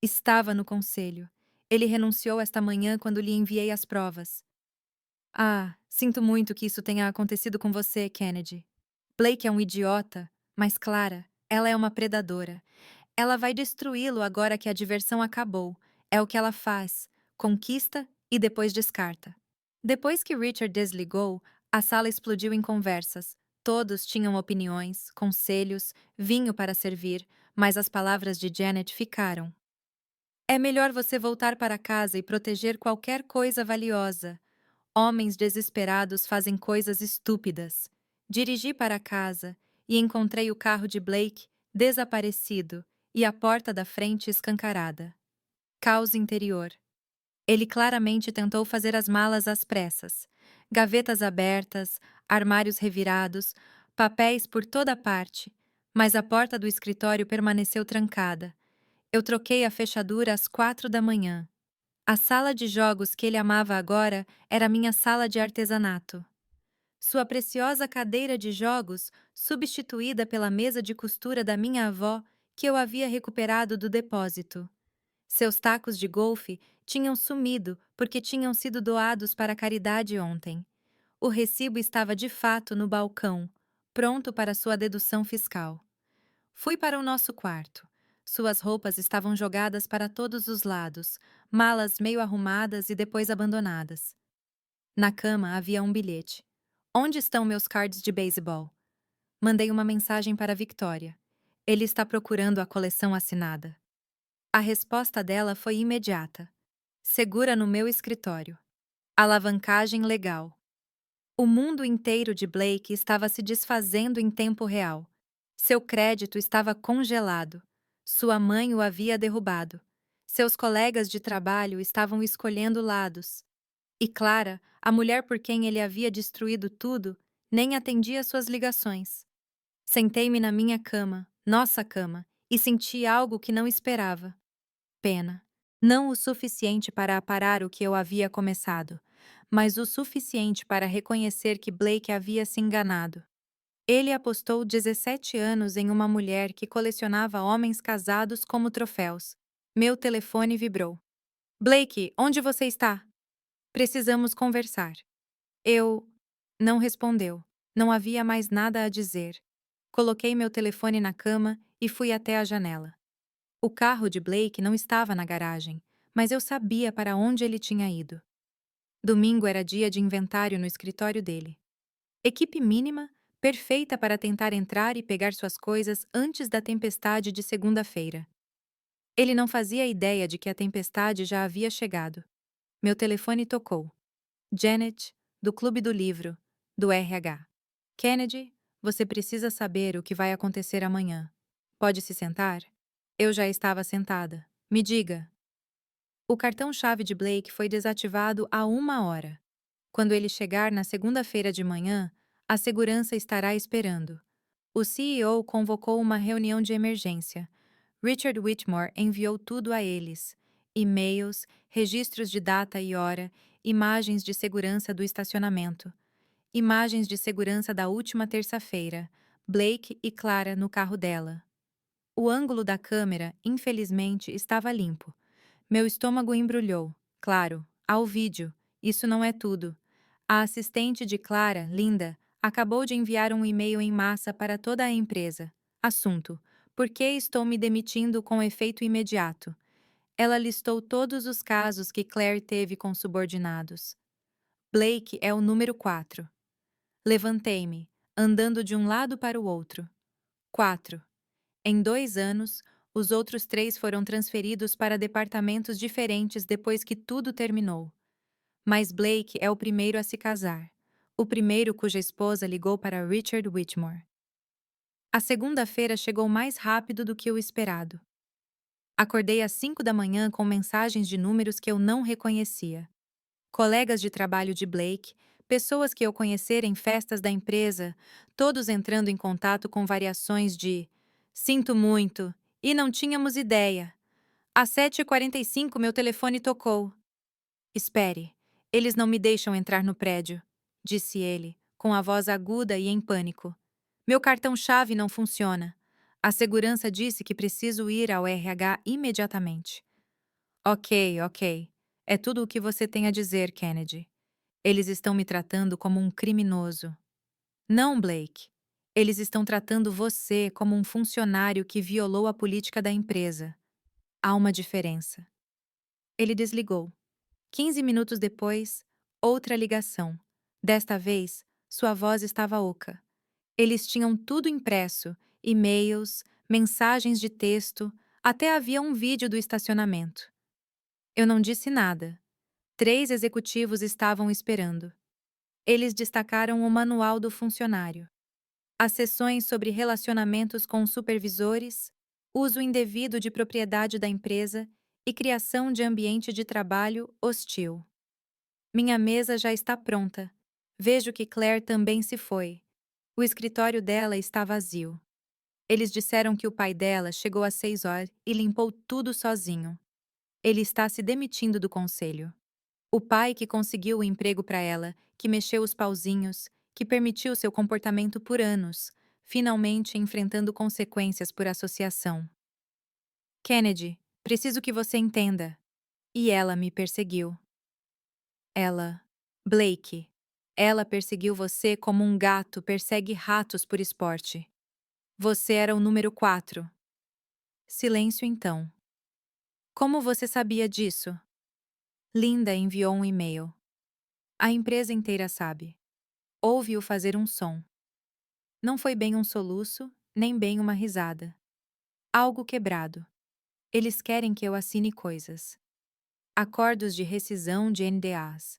Estava no conselho. Ele renunciou esta manhã quando lhe enviei as provas. Ah, sinto muito que isso tenha acontecido com você, Kennedy. Blake é um idiota, mas Clara, ela é uma predadora. Ela vai destruí-lo agora que a diversão acabou. É o que ela faz: conquista e depois descarta. Depois que Richard desligou, a sala explodiu em conversas. Todos tinham opiniões, conselhos, vinho para servir, mas as palavras de Janet ficaram. É melhor você voltar para casa e proteger qualquer coisa valiosa. Homens desesperados fazem coisas estúpidas. Dirigi para casa e encontrei o carro de Blake desaparecido e a porta da frente escancarada. Caos interior. Ele claramente tentou fazer as malas às pressas. Gavetas abertas, armários revirados, papéis por toda parte, mas a porta do escritório permaneceu trancada. Eu troquei a fechadura às 4 da manhã. A sala de jogos que ele amava agora era minha sala de artesanato. Sua preciosa cadeira de jogos, substituída pela mesa de costura da minha avó, que eu havia recuperado do depósito. Seus tacos de golfe tinham sumido porque tinham sido doados para a caridade ontem. O recibo estava de fato no balcão, pronto para sua dedução fiscal. Fui para o nosso quarto. Suas roupas estavam jogadas para todos os lados, malas meio arrumadas e depois abandonadas. Na cama havia um bilhete. Onde estão meus cards de beisebol? Mandei uma mensagem para Victoria. Ele está procurando a coleção assinada. A resposta dela foi imediata. Segura no meu escritório. Alavancagem legal. O mundo inteiro de Blake estava se desfazendo em tempo real. Seu crédito estava congelado. Sua mãe o havia derrubado. Seus colegas de trabalho estavam escolhendo lados. E Clara, a mulher por quem ele havia destruído tudo, nem atendia suas ligações. Sentei-me na minha cama, nossa cama, e senti algo que não esperava. Pena. Não o suficiente para parar o que eu havia começado, mas o suficiente para reconhecer que Blake havia se enganado. Ele apostou 17 anos em uma mulher que colecionava homens casados como troféus. Meu telefone vibrou. Blake, onde você está? Precisamos conversar. Eu. Não respondeu. Não havia mais nada a dizer. Coloquei meu telefone na cama e fui até a janela. O carro de Blake não estava na garagem, mas eu sabia para onde ele tinha ido. Domingo era dia de inventário no escritório dele. Equipe mínima, perfeita para tentar entrar e pegar suas coisas antes da tempestade de segunda-feira. Ele não fazia ideia de que a tempestade já havia chegado. Meu telefone tocou. Janet, do Clube do Livro, do RH. Kennedy, você precisa saber o que vai acontecer amanhã. Pode se sentar? Eu já estava sentada. Me diga. O cartão-chave de Blake foi desativado há 1 hora. Quando ele chegar na segunda-feira de manhã, a segurança estará esperando. O CEO convocou uma reunião de emergência. Richard Whitmore enviou tudo a eles: e-mails, registros de data e hora, imagens de segurança do estacionamento, imagens de segurança da última terça-feira, Blake e Clara no carro dela. O ângulo da câmera, infelizmente, estava limpo. Meu estômago embrulhou. Claro, há o vídeo. Isso não é tudo. A assistente de Clara, Linda, acabou de enviar um e-mail em massa para toda a empresa. Assunto: por que estou me demitindo com efeito imediato? Ela listou todos os casos que Claire teve com subordinados. Blake é o número 4. Levantei-me, andando de um lado para o outro. 4. Em 2 anos, os outros 3 foram transferidos para departamentos diferentes depois que tudo terminou. Mas Blake é o primeiro a se casar. O primeiro cuja esposa ligou para Richard Whitmore. A segunda-feira chegou mais rápido do que o esperado. Acordei às 5 da manhã com mensagens de números que eu não reconhecia. Colegas de trabalho de Blake, pessoas que eu conhecera em festas da empresa, todos entrando em contato com variações de "Sinto muito" e "Não tínhamos ideia". Às 7h45 meu telefone tocou. "Espere, eles não me deixam entrar no prédio", disse ele, com a voz aguda e em pânico. "Meu cartão-chave não funciona. A segurança disse que preciso ir ao RH imediatamente." Ok, ok. É tudo o que você tem a dizer, Kennedy. Eles estão me tratando como um criminoso. Não, Blake. Eles estão tratando você como um funcionário que violou a política da empresa. Há uma diferença. Ele desligou. 15 minutos depois, outra ligação. Desta vez, sua voz estava oca. Eles tinham tudo impresso: e-mails, mensagens de texto, até havia um vídeo do estacionamento. Eu não disse nada. 3 executivos estavam esperando. Eles destacaram o manual do funcionário, as seções sobre relacionamentos com supervisores, uso indevido de propriedade da empresa e criação de ambiente de trabalho hostil. Minha mesa já está pronta. Vejo que Claire também se foi. O escritório dela está vazio. Eles disseram que o pai dela chegou às 6 horas e limpou tudo sozinho. Ele está se demitindo do conselho. O pai que conseguiu o emprego para ela, que mexeu os pauzinhos, que permitiu seu comportamento por anos, finalmente enfrentando consequências por associação. Kennedy, preciso que você entenda. E ela me perseguiu. Ela. Blake. Ela perseguiu você como um gato persegue ratos por esporte. Você era o número 4. Silêncio então. Como você sabia disso? Linda enviou um e-mail. A empresa inteira sabe. Ouve-o fazer um som. Não foi bem um soluço, nem bem uma risada. Algo quebrado. Eles querem que eu assine coisas. Acordos de rescisão de NDAs.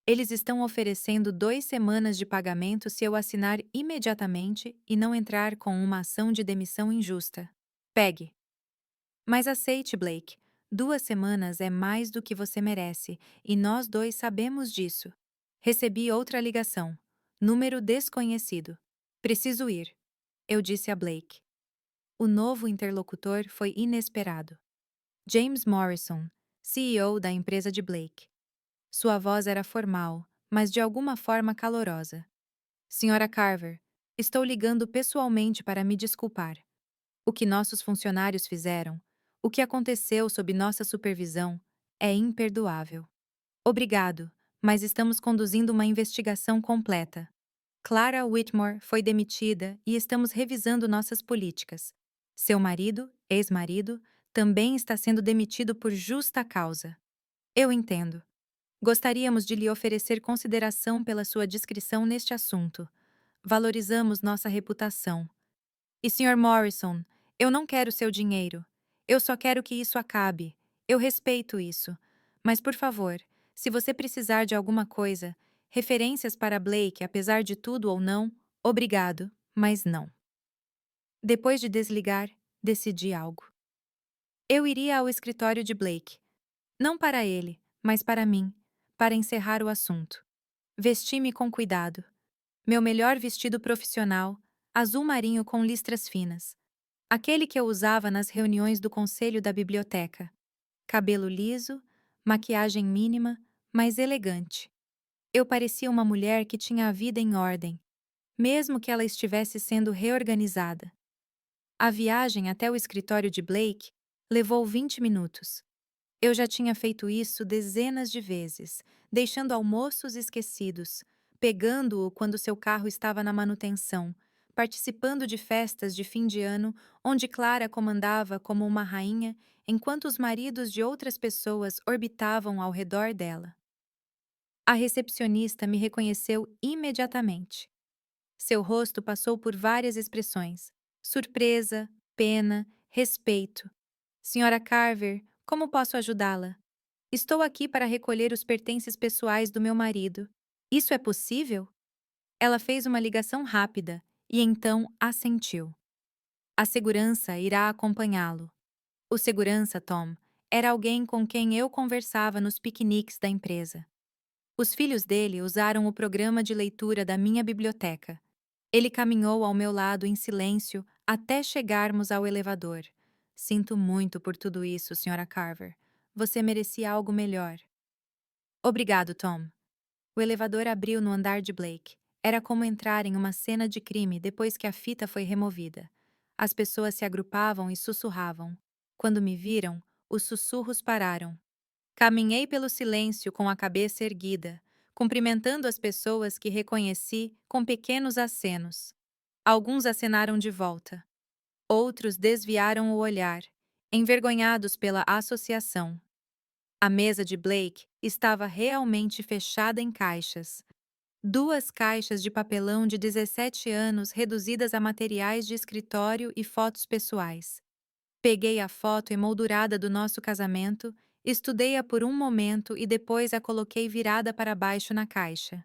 Eles estão oferecendo 2 semanas de pagamento se eu assinar imediatamente e não entrar com uma ação de demissão injusta. Pegue. Mas aceite, Blake. 2 semanas é mais do que você merece, e nós 2 sabemos disso. Recebi outra ligação. Número desconhecido. Preciso ir. Eu disse a Blake. O novo interlocutor foi inesperado. James Morrison, CEO da empresa de Blake. Sua voz era formal, mas de alguma forma calorosa. Senhora Carver, estou ligando pessoalmente para me desculpar. O que nossos funcionários fizeram, o que aconteceu sob nossa supervisão, é imperdoável. Obrigado, mas estamos conduzindo uma investigação completa. Clara Whitmore foi demitida e estamos revisando nossas políticas. Seu marido, ex-marido, também está sendo demitido por justa causa. Eu entendo. Gostaríamos de lhe oferecer consideração pela sua discrição neste assunto. Valorizamos nossa reputação. E Sr. Morrison, eu não quero seu dinheiro. Eu só quero que isso acabe. Eu respeito isso. Mas, por favor, se você precisar de alguma coisa, referências para Blake, apesar de tudo ou não, Obrigado, mas não. Depois de desligar, decidi algo. Eu iria ao escritório de Blake. Não para ele, mas para mim, para encerrar o assunto. Vesti-me com cuidado. Meu melhor vestido profissional, azul marinho com listras finas. Aquele que eu usava nas reuniões do conselho da biblioteca. Cabelo liso, maquiagem mínima, mas elegante. Eu parecia uma mulher que tinha a vida em ordem, mesmo que ela estivesse sendo reorganizada. A viagem até o escritório de Blake levou 20 minutos. Eu já tinha feito isso dezenas de vezes, deixando almoços esquecidos, pegando-o quando seu carro estava na manutenção, participando de festas de fim de ano onde Clara comandava como uma rainha enquanto os maridos de outras pessoas orbitavam ao redor dela. A recepcionista me reconheceu imediatamente. Seu rosto passou por várias expressões: surpresa, pena, respeito. Senhora Carver, como posso ajudá-la? Estou aqui para recolher os pertences pessoais do meu marido. Isso é possível? Ela fez uma ligação rápida e então assentiu. A segurança irá acompanhá-lo. O segurança, Tom, era alguém com quem eu conversava nos piqueniques da empresa. Os filhos dele usaram o programa de leitura da minha biblioteca. Ele caminhou ao meu lado em silêncio até chegarmos ao elevador. Sinto muito por tudo isso, Sra. Carver. Você merecia algo melhor. Obrigado, Tom. O elevador abriu no andar de Blake. Era como entrar em uma cena de crime depois que a fita foi removida. As pessoas se agrupavam e sussurravam. Quando me viram, os sussurros pararam. Caminhei pelo silêncio com a cabeça erguida, cumprimentando as pessoas que reconheci com pequenos acenos. Alguns acenaram de volta. Outros desviaram o olhar, envergonhados pela associação. A mesa de Blake estava realmente fechada em caixas. 2 caixas de papelão de 17 anos reduzidas a materiais de escritório e fotos pessoais. Peguei a foto emoldurada do nosso casamento, estudei-a por um momento e depois a coloquei virada para baixo na caixa.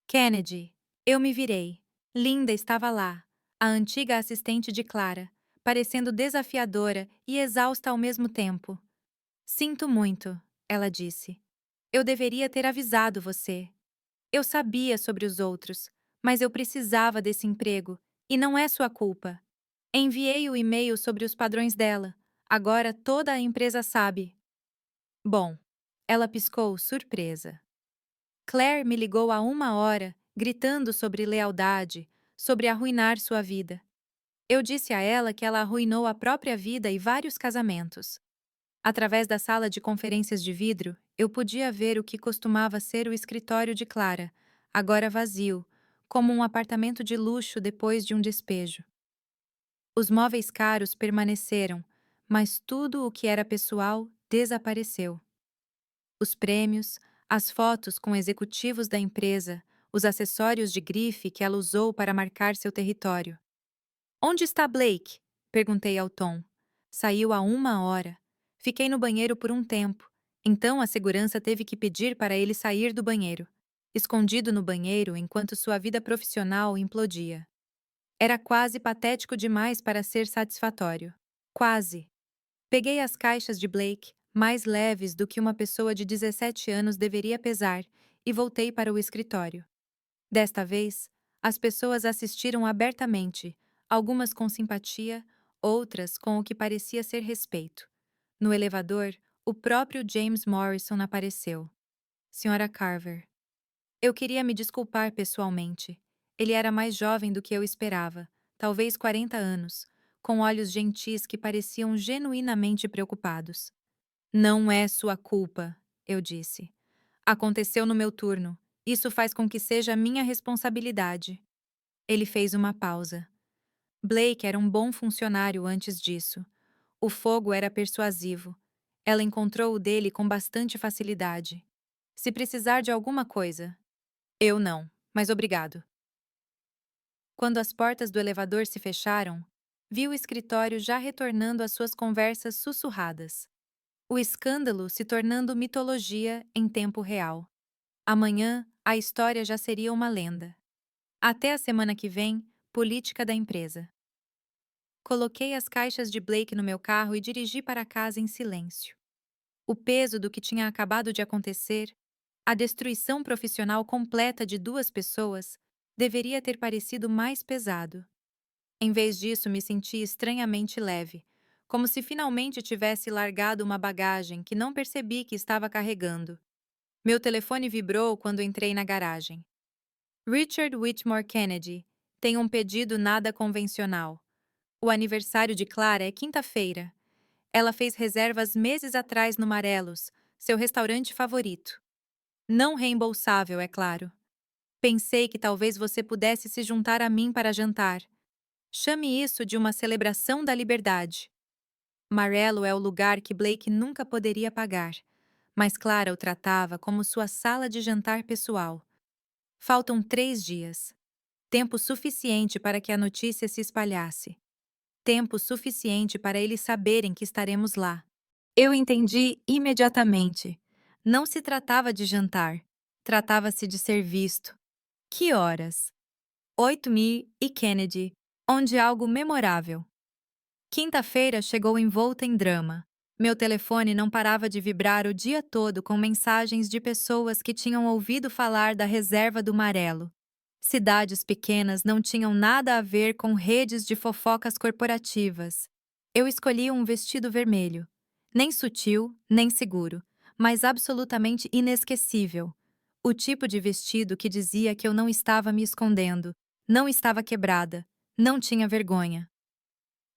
Kennedy. Eu me virei. Linda estava lá, a antiga assistente de Clara, parecendo desafiadora e exausta ao mesmo tempo. Sinto muito, ela disse. Eu deveria ter avisado você. Eu sabia sobre os outros, mas eu precisava desse emprego, e não é sua culpa. Enviei o e-mail sobre os padrões dela. Agora toda a empresa sabe. Bom, ela piscou, surpresa. Claire me ligou há 1 hora, gritando sobre lealdade, sobre arruinar sua vida. Eu disse a ela que ela arruinou a própria vida e vários casamentos. Através da sala de conferências de vidro, eu podia ver o que costumava ser o escritório de Clara, agora vazio, como um apartamento de luxo depois de um despejo. Os móveis caros permaneceram, mas tudo o que era pessoal desapareceu. Os prêmios, as fotos com executivos da empresa, os acessórios de grife que ela usou para marcar seu território. Onde está Blake? Perguntei ao Tom. Saiu há 1 hora. Fiquei no banheiro por um tempo. Então a segurança teve que pedir para ele sair do banheiro. Escondido no banheiro enquanto sua vida profissional implodia. Era quase patético demais para ser satisfatório. Quase. Peguei as caixas de Blake, mais leves do que uma pessoa de 17 anos deveria pesar, e voltei para o escritório. Desta vez, as pessoas assistiram abertamente, algumas com simpatia, outras com o que parecia ser respeito. No elevador, o próprio James Morrison apareceu. Senhora Carver. Eu queria me desculpar pessoalmente. Ele era mais jovem do que eu esperava, talvez 40 anos, com olhos gentis que pareciam genuinamente preocupados. Não é sua culpa, eu disse. Aconteceu no meu turno. Isso faz com que seja minha responsabilidade. Ele fez uma pausa. Blake era um bom funcionário antes disso. O fogo era persuasivo. Ela encontrou o dele com bastante facilidade. Se precisar de alguma coisa. Eu não, mas obrigado. Quando as portas do elevador se fecharam, vi o escritório já retornando às suas conversas sussurradas. O escândalo se tornando mitologia em tempo real. Amanhã, a história já seria uma lenda. Até a semana que vem, política da empresa. Coloquei as caixas de Blake no meu carro e dirigi para casa em silêncio. O peso do que tinha acabado de acontecer, a destruição profissional completa de duas pessoas, deveria ter parecido mais pesado. Em vez disso, me senti estranhamente leve, como se finalmente tivesse largado uma bagagem que não percebi que estava carregando. Meu telefone vibrou quando entrei na garagem. Richard Whitmore Kennedy tem um pedido nada convencional. O aniversário de Clara é quinta-feira. Ela fez reservas meses atrás no Marelos, seu restaurante favorito. Não reembolsável, é claro. Pensei que talvez você pudesse se juntar a mim para jantar. Chame isso de uma celebração da liberdade. Marelo é o lugar que Blake nunca poderia pagar, mas Clara o tratava como sua sala de jantar pessoal. Faltam 3 dias. Tempo suficiente para que a notícia se espalhasse. Tempo suficiente para eles saberem que estaremos lá. Eu entendi imediatamente. Não se tratava de jantar. Tratava-se de ser visto. Que horas? 8 e Kennedy, onde algo memorável. Quinta-feira chegou envolta em drama. Meu telefone não parava de vibrar o dia todo com mensagens de pessoas que tinham ouvido falar da reserva do Marelo. Cidades pequenas não tinham nada a ver com redes de fofocas corporativas. Eu escolhi um vestido vermelho. Nem sutil, nem seguro, mas absolutamente inesquecível. O tipo de vestido que dizia que eu não estava me escondendo, não estava quebrada, não tinha vergonha.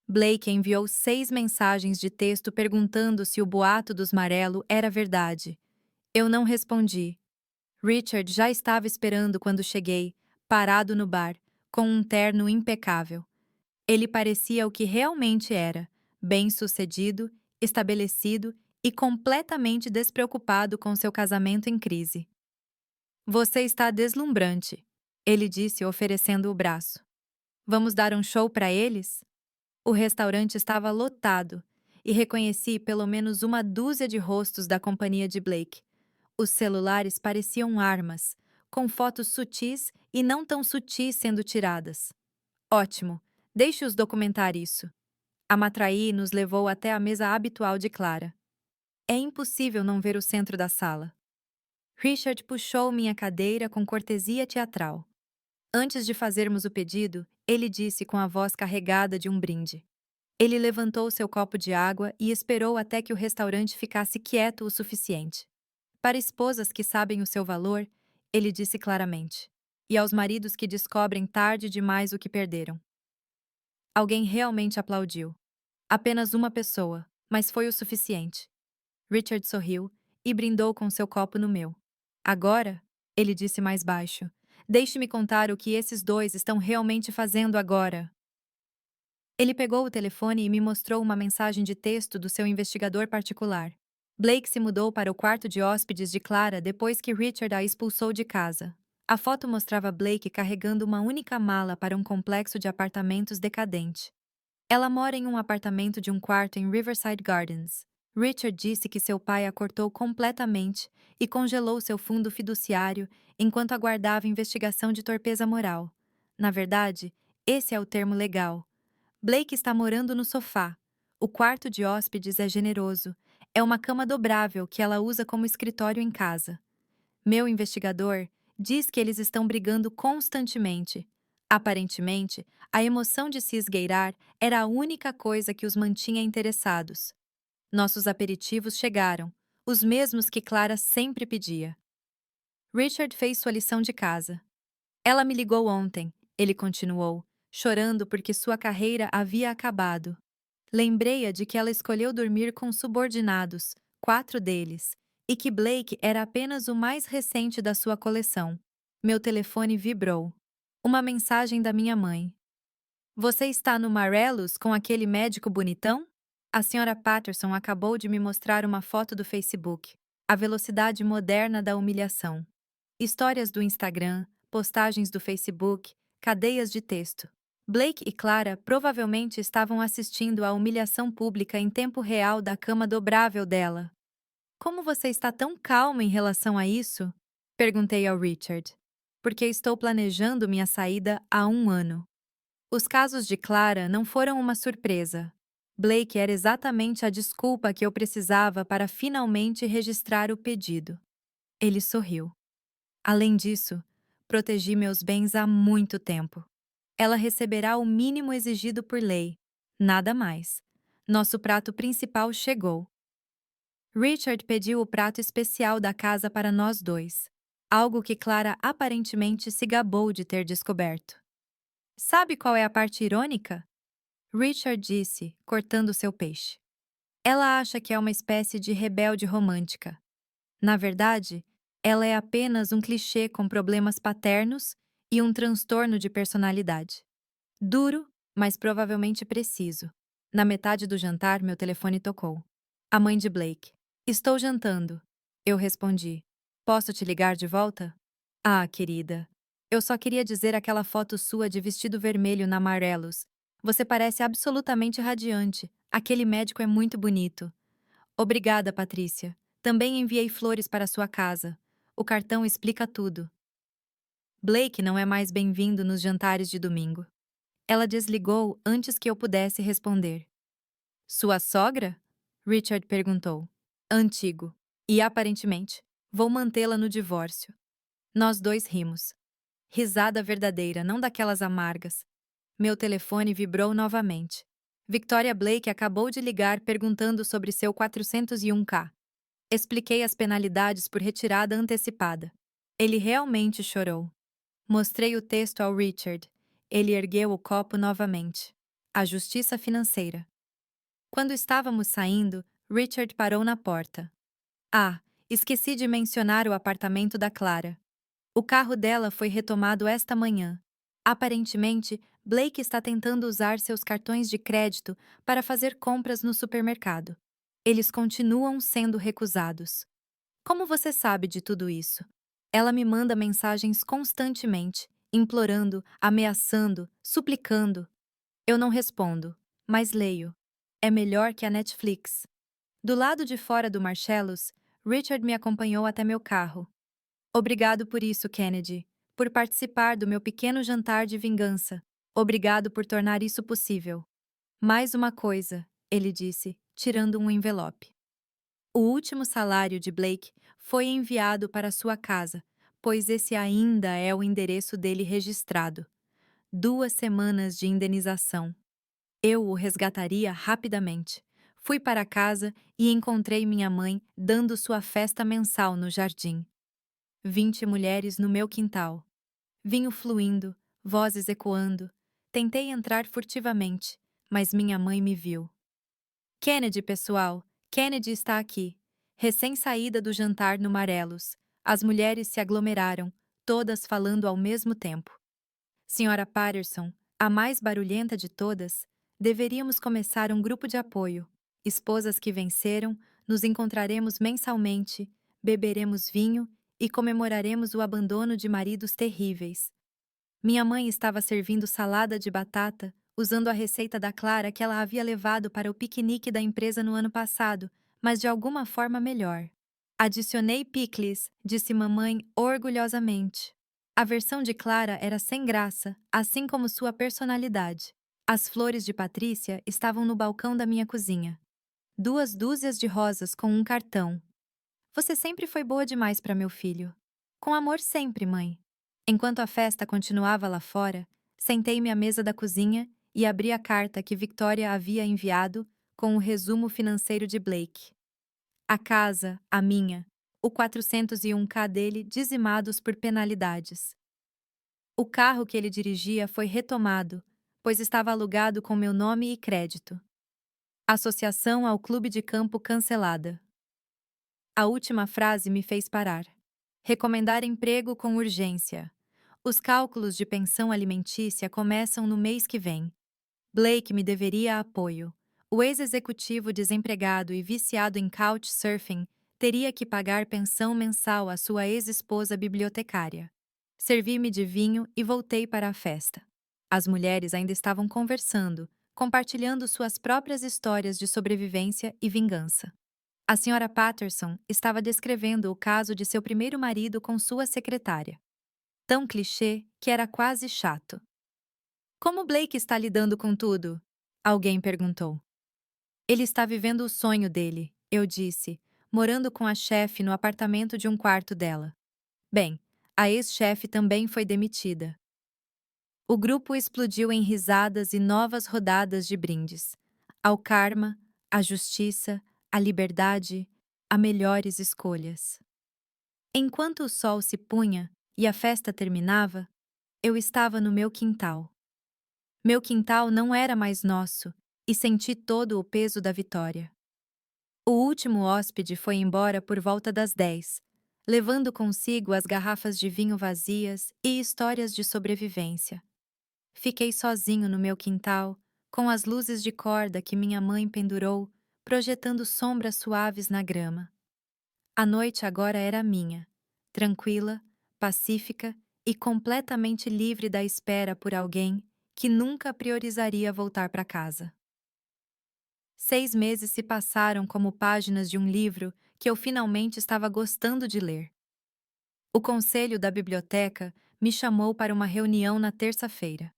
Blake enviou 6 mensagens de texto perguntando se o boato dos Marelo era verdade. Eu não respondi. Richard já estava esperando quando cheguei, parado no bar, com um terno impecável. Ele parecia o que realmente era: bem-sucedido, estabelecido e completamente despreocupado com seu casamento em crise. Você está deslumbrante, ele disse, oferecendo o braço. Vamos dar um show para eles? O restaurante estava lotado e reconheci pelo menos uma dúzia de rostos da companhia de Blake. Os celulares pareciam armas, com fotos sutis e não tão sutis sendo tiradas. Ótimo, deixe-os documentar isso. A matraí nos levou até a mesa habitual de Clara. É impossível não ver o centro da sala. Richard puxou minha cadeira com cortesia teatral. Antes de fazermos o pedido, ele disse com a voz carregada de um brinde. Ele levantou seu copo de água e esperou até que o restaurante ficasse quieto o suficiente. Para esposas que sabem o seu valor, ele disse claramente. E aos maridos que descobrem tarde demais o que perderam. Alguém realmente aplaudiu. Apenas uma pessoa, mas foi o suficiente. Richard sorriu e brindou com seu copo no meu. Agora, ele disse mais baixo, deixe-me contar o que esses dois estão realmente fazendo agora. Ele pegou o telefone e me mostrou uma mensagem de texto do seu investigador particular. Blake se mudou para o quarto de hóspedes de Clara depois que Richard a expulsou de casa. A foto mostrava Blake carregando uma única mala para um complexo de apartamentos decadente. Ela mora em um apartamento de um quarto em Riverside Gardens. Richard disse que seu pai a cortou completamente e congelou seu fundo fiduciário enquanto aguardava investigação de torpeza moral. Na verdade, esse é o termo legal. Blake está morando no sofá. O quarto de hóspedes é generoso. É uma cama dobrável que ela usa como escritório em casa. Meu investigador diz que eles estão brigando constantemente. Aparentemente, a emoção de se esgueirar era a única coisa que os mantinha interessados. Nossos aperitivos chegaram, os mesmos que Clara sempre pedia. Richard fez sua lição de casa. Ela me ligou ontem, ele continuou, chorando porque sua carreira havia acabado. Lembrei-a de que ela escolheu dormir com subordinados, 4 deles, e que Blake era apenas o mais recente da sua coleção. Meu telefone vibrou. Uma mensagem da minha mãe. Você está no Marellos com aquele médico bonitão? A senhora Patterson acabou de me mostrar uma foto do Facebook. A velocidade moderna da humilhação. Histórias do Instagram, postagens do Facebook, cadeias de texto. Blake e Clara provavelmente estavam assistindo à humilhação pública em tempo real da cama dobrável dela. Como você está tão calmo em relação a isso? Perguntei ao Richard. porque estou planejando minha saída há um ano. Os casos de Clara não foram uma surpresa. Blake era exatamente a desculpa que eu precisava para finalmente registrar o pedido. Ele sorriu. Além disso, protegi meus bens há muito tempo. Ela receberá o mínimo exigido por lei. Nada mais. Nosso prato principal chegou. Richard pediu o prato especial da casa para nós dois. Algo que Clara aparentemente se gabou de ter descoberto. Sabe qual é a parte irônica? Richard disse, cortando seu peixe. Ela acha que é uma espécie de rebelde romântica. Na verdade, ela é apenas um clichê com problemas paternos e um transtorno de personalidade. Duro, mas provavelmente preciso. Na metade do jantar, meu telefone tocou. A mãe de Blake. Estou jantando. Eu respondi. Posso te ligar de volta? Ah, querida. Eu só queria dizer aquela foto sua de vestido vermelho na Amarelos. Você parece absolutamente radiante. Aquele médico é muito bonito. Obrigada, Patrícia. Também enviei flores para sua casa. O cartão explica tudo. Blake não é mais bem-vindo nos jantares de domingo. Ela desligou antes que eu pudesse responder. Sua sogra? Richard perguntou. Antigo. E aparentemente, vou mantê-la no divórcio. Nós dois rimos. Risada verdadeira, não daquelas amargas. Meu telefone vibrou novamente. Victoria Blake acabou de ligar perguntando sobre seu 401k. Expliquei as penalidades por retirada antecipada. Ele realmente chorou. Mostrei o texto ao Richard. Ele ergueu o copo novamente. A justiça financeira. Quando estávamos saindo, Richard parou na porta. Ah, esqueci de mencionar o apartamento da Clara. O carro dela foi retomado esta manhã. Aparentemente, Blake está tentando usar seus cartões de crédito para fazer compras no supermercado. Eles continuam sendo recusados. Como você sabe de tudo isso? Ela me manda mensagens constantemente, implorando, ameaçando, suplicando. Eu não respondo, mas leio. É melhor que a Netflix. Do lado de fora do Marcellus, Richard me acompanhou até meu carro. Obrigado por isso, Kennedy. Por participar do meu pequeno jantar de vingança. Obrigado por tornar isso possível. Mais uma coisa, ele disse, tirando um envelope. O último salário de Blake foi enviado para sua casa, pois esse ainda é o endereço dele registrado. 2 semanas de indenização. Eu o resgataria rapidamente. Fui para casa e encontrei minha mãe dando sua festa mensal no jardim. 20 mulheres no meu quintal. Vinho fluindo, vozes ecoando. Tentei entrar furtivamente, mas minha mãe me viu. Kennedy, pessoal, Kennedy está aqui. Recém-saída do jantar no Marelos. As mulheres se aglomeraram, todas falando ao mesmo tempo. Senhora Patterson, a mais barulhenta de todas, deveríamos começar um grupo de apoio. Esposas que venceram, nos encontraremos mensalmente, beberemos vinho e comemoraremos o abandono de maridos terríveis. Minha mãe estava servindo salada de batata, usando a receita da Clara que ela havia levado para o piquenique da empresa no ano passado, mas de alguma forma melhor. Adicionei picles, disse mamãe orgulhosamente. A versão de Clara era sem graça, assim como sua personalidade. As flores de Patrícia estavam no balcão da minha cozinha. 2 dúzias de rosas com um cartão. Você sempre foi boa demais para meu filho. Com amor sempre, mãe. Enquanto a festa continuava lá fora, sentei-me à mesa da cozinha e abri a carta que Victoria havia enviado com o resumo financeiro de Blake. A casa, a minha, o 401k dele dizimados por penalidades. O carro que ele dirigia foi retomado, pois estava alugado com meu nome e crédito. Associação ao clube de campo cancelada. A última frase me fez parar. Recomendar emprego com urgência. Os cálculos de pensão alimentícia começam no mês que vem. Blake me deveria apoio. O ex-executivo desempregado e viciado em couchsurfing teria que pagar pensão mensal à sua ex-esposa bibliotecária. Servi-me de vinho e voltei para a festa. As mulheres ainda estavam conversando, compartilhando suas próprias histórias de sobrevivência e vingança. A senhora Patterson estava descrevendo o caso de seu primeiro marido com sua secretária. tão clichê que era quase chato. Como Blake está lidando com tudo? Alguém perguntou. Ele está vivendo o sonho dele, eu disse, morando com a chefe no apartamento de um quarto dela. Bem, a ex-chefe também foi demitida. O grupo explodiu em risadas e novas rodadas de brindes. Ao karma, à justiça, à liberdade, a melhores escolhas. Enquanto o sol se punha e a festa terminava, eu estava no meu quintal. Meu quintal não era mais nosso, e senti todo o peso da vitória. O último hóspede foi embora por volta das 10, levando consigo as garrafas de vinho vazias e histórias de sobrevivência. Fiquei sozinho no meu quintal, com as luzes de corda que minha mãe pendurou, projetando sombras suaves na grama. A noite agora era minha, tranquila, pacífica e completamente livre da espera por alguém que nunca priorizaria voltar para casa. 6 meses se passaram como páginas de um livro que eu finalmente estava gostando de ler. O conselho da biblioteca me chamou para uma reunião na terça-feira.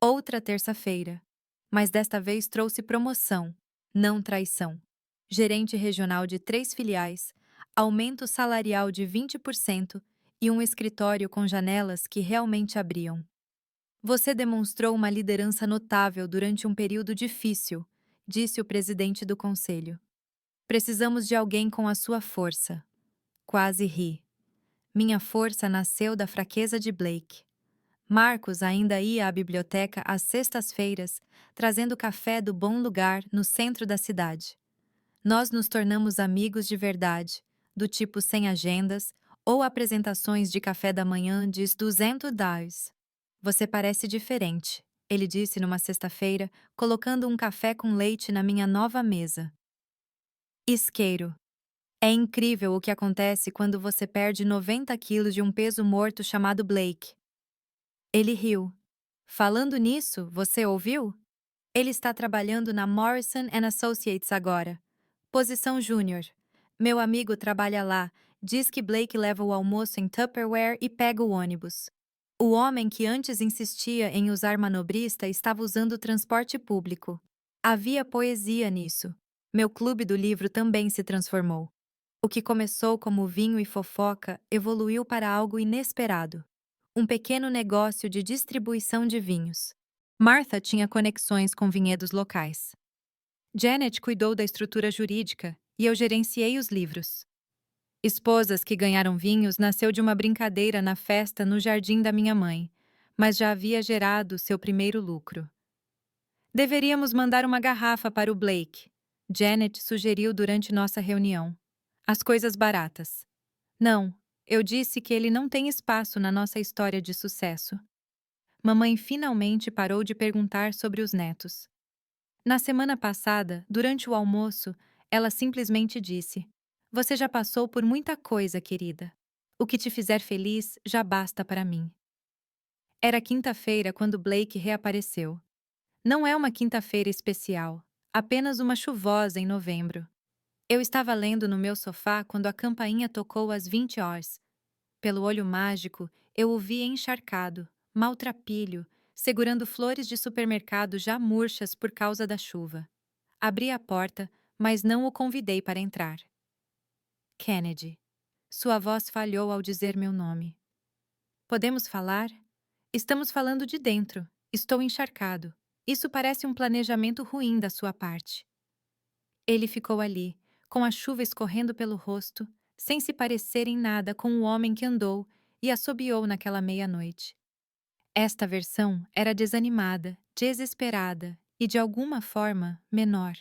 Outra terça-feira, mas desta vez trouxe promoção, não traição. Gerente regional de 3 filiais, aumento salarial de 20% e um escritório com janelas que realmente abriam. Você demonstrou uma liderança notável durante um período difícil, disse o presidente do conselho. Precisamos de alguém com a sua força. Quase ri. Minha força nasceu da fraqueza de Blake. Marcos ainda ia à biblioteca às sextas-feiras, trazendo café do bom lugar no centro da cidade. Nós nos tornamos amigos de verdade, do tipo sem agendas ou apresentações de café da manhã de $200. Você parece diferente, ele disse numa sexta-feira, colocando um café com leite na minha nova mesa. Isqueiro. É incrível o que acontece quando você perde 90 quilos de um peso morto chamado Blake. Ele riu. Falando nisso, você ouviu? Ele está trabalhando na Morrison & Associates agora. Posição júnior. Meu amigo trabalha lá, diz que Blake leva o almoço em Tupperware e pega o ônibus. O homem que antes insistia em usar manobrista estava usando o transporte público. Havia poesia nisso. Meu clube do livro também se transformou. O que começou como vinho e fofoca evoluiu para algo inesperado. Um pequeno negócio de distribuição de vinhos. Martha tinha conexões com vinhedos locais. Janet cuidou da estrutura jurídica e eu gerenciei os livros. Esposas que ganharam vinhos nasceu de uma brincadeira na festa no jardim da minha mãe, mas já havia gerado seu primeiro lucro. Deveríamos mandar uma garrafa para o Blake, Janet sugeriu durante nossa reunião. As coisas baratas. Não, eu disse que ele não tem espaço na nossa história de sucesso. Mamãe finalmente parou de perguntar sobre os netos. Na semana passada, durante o almoço, ela simplesmente disse: Você já passou por muita coisa, querida. O que te fizer feliz já basta para mim. Era quinta-feira quando Blake reapareceu. Não é uma quinta-feira especial, apenas uma chuvosa em novembro. Eu estava lendo no meu sofá quando a campainha tocou às 20 horas. Pelo olho mágico, eu o vi encharcado, maltrapilho, segurando flores de supermercado já murchas por causa da chuva. Abri a porta, mas não o convidei para entrar. Kennedy. Sua voz falhou ao dizer meu nome. Podemos falar? Estamos falando de dentro. Estou encharcado. Isso parece um planejamento ruim da sua parte. Ele ficou ali, com a chuva escorrendo pelo rosto, sem se parecer em nada com o homem que andou e assobiou naquela meia-noite. Esta versão era desanimada, desesperada e, de alguma forma, menor.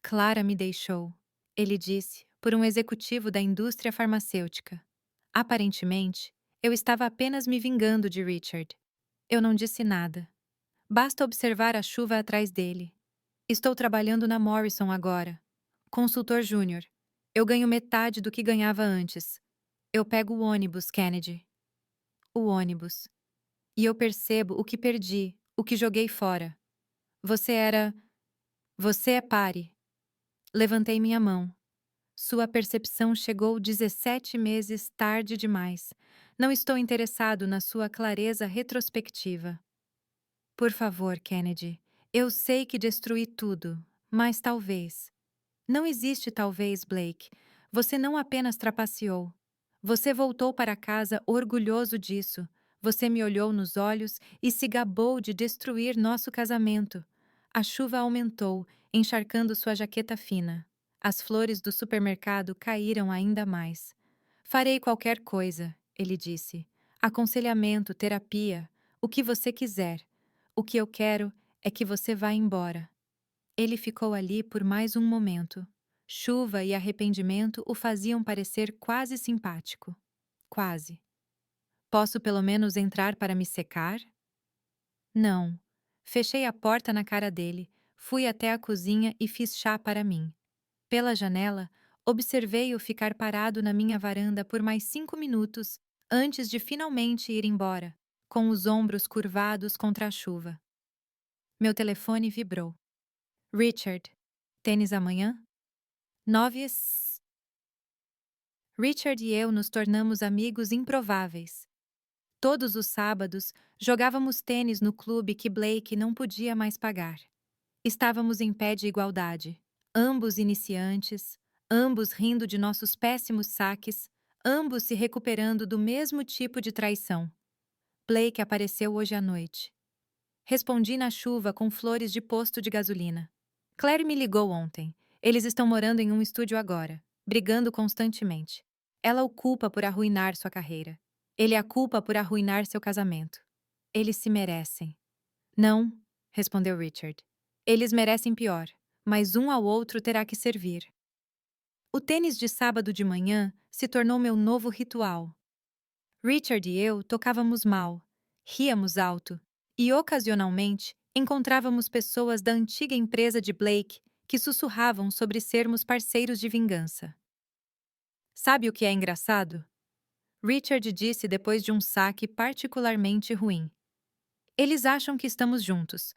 Clara me deixou, ele disse, por um executivo da indústria farmacêutica. Aparentemente, eu estava apenas me vingando de Richard. Eu não disse nada. Basta observar a chuva atrás dele. Estou trabalhando na Morrison agora. Consultor júnior. Eu ganho metade do que ganhava antes. Eu pego o ônibus, Kennedy. O ônibus. E eu percebo o que perdi, o que joguei fora. Você era... Você é pare. Levantei minha mão. Sua percepção chegou 17 meses tarde demais. Não estou interessado na sua clareza retrospectiva. Por favor, Kennedy. Eu sei que destruí tudo, mas talvez. Não existe talvez, Blake. Você não apenas trapaceou. Você voltou para casa orgulhoso disso. Você me olhou nos olhos e se gabou de destruir nosso casamento. A chuva aumentou, encharcando sua jaqueta fina. As flores do supermercado caíram ainda mais. Farei qualquer coisa, ele disse. Aconselhamento, terapia, o que você quiser. O que eu quero é que você vá embora. Ele ficou ali por mais um momento. Chuva e arrependimento o faziam parecer quase simpático. Quase. Posso pelo menos entrar para me secar? Não. Fechei a porta na cara dele, fui até a cozinha e fiz chá para mim. Pela janela, observei-o ficar parado na minha varanda por mais 5 minutos antes de finalmente ir embora, com os ombros curvados contra a chuva. Meu telefone vibrou. Richard, tênis amanhã? 9. Richard e eu nos tornamos amigos improváveis. Todos os sábados, jogávamos tênis no clube que Blake não podia mais pagar. Estávamos em pé de igualdade, ambos iniciantes, ambos rindo de nossos péssimos saques, ambos se recuperando do mesmo tipo de traição. Blake apareceu hoje à noite. Respondi na chuva com flores de posto de gasolina. Claire me ligou ontem. Eles estão morando em um estúdio agora, brigando constantemente. Ela o culpa por arruinar sua carreira. Ele a culpa por arruinar seu casamento. Eles se merecem. Não, respondeu Richard. Eles merecem pior, mas um ao outro terá que servir. O tênis de sábado de manhã se tornou meu novo ritual. Richard e eu tocávamos mal, ríamos alto e, ocasionalmente, encontrávamos pessoas da antiga empresa de Blake que sussurravam sobre sermos parceiros de vingança. Sabe o que é engraçado? Richard disse depois de um saque particularmente ruim. Eles acham que estamos juntos.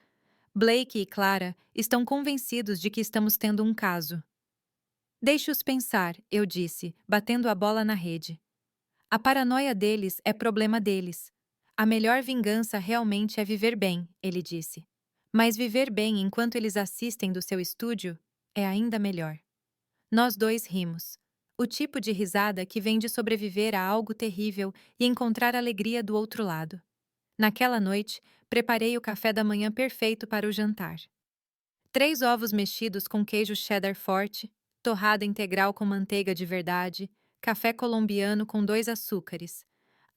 Blake e Clara estão convencidos de que estamos tendo um caso. Deixe-os pensar, eu disse, batendo a bola na rede. A paranoia deles é problema deles. A melhor vingança realmente é viver bem, ele disse. Mas viver bem enquanto eles assistem do seu estúdio é ainda melhor. Nós dois rimos. O tipo de risada que vem de sobreviver a algo terrível e encontrar alegria do outro lado. Naquela noite, preparei o café da manhã perfeito para o jantar. 3 ovos mexidos com queijo cheddar forte, torrada integral com manteiga de verdade, café colombiano com 2 açúcares.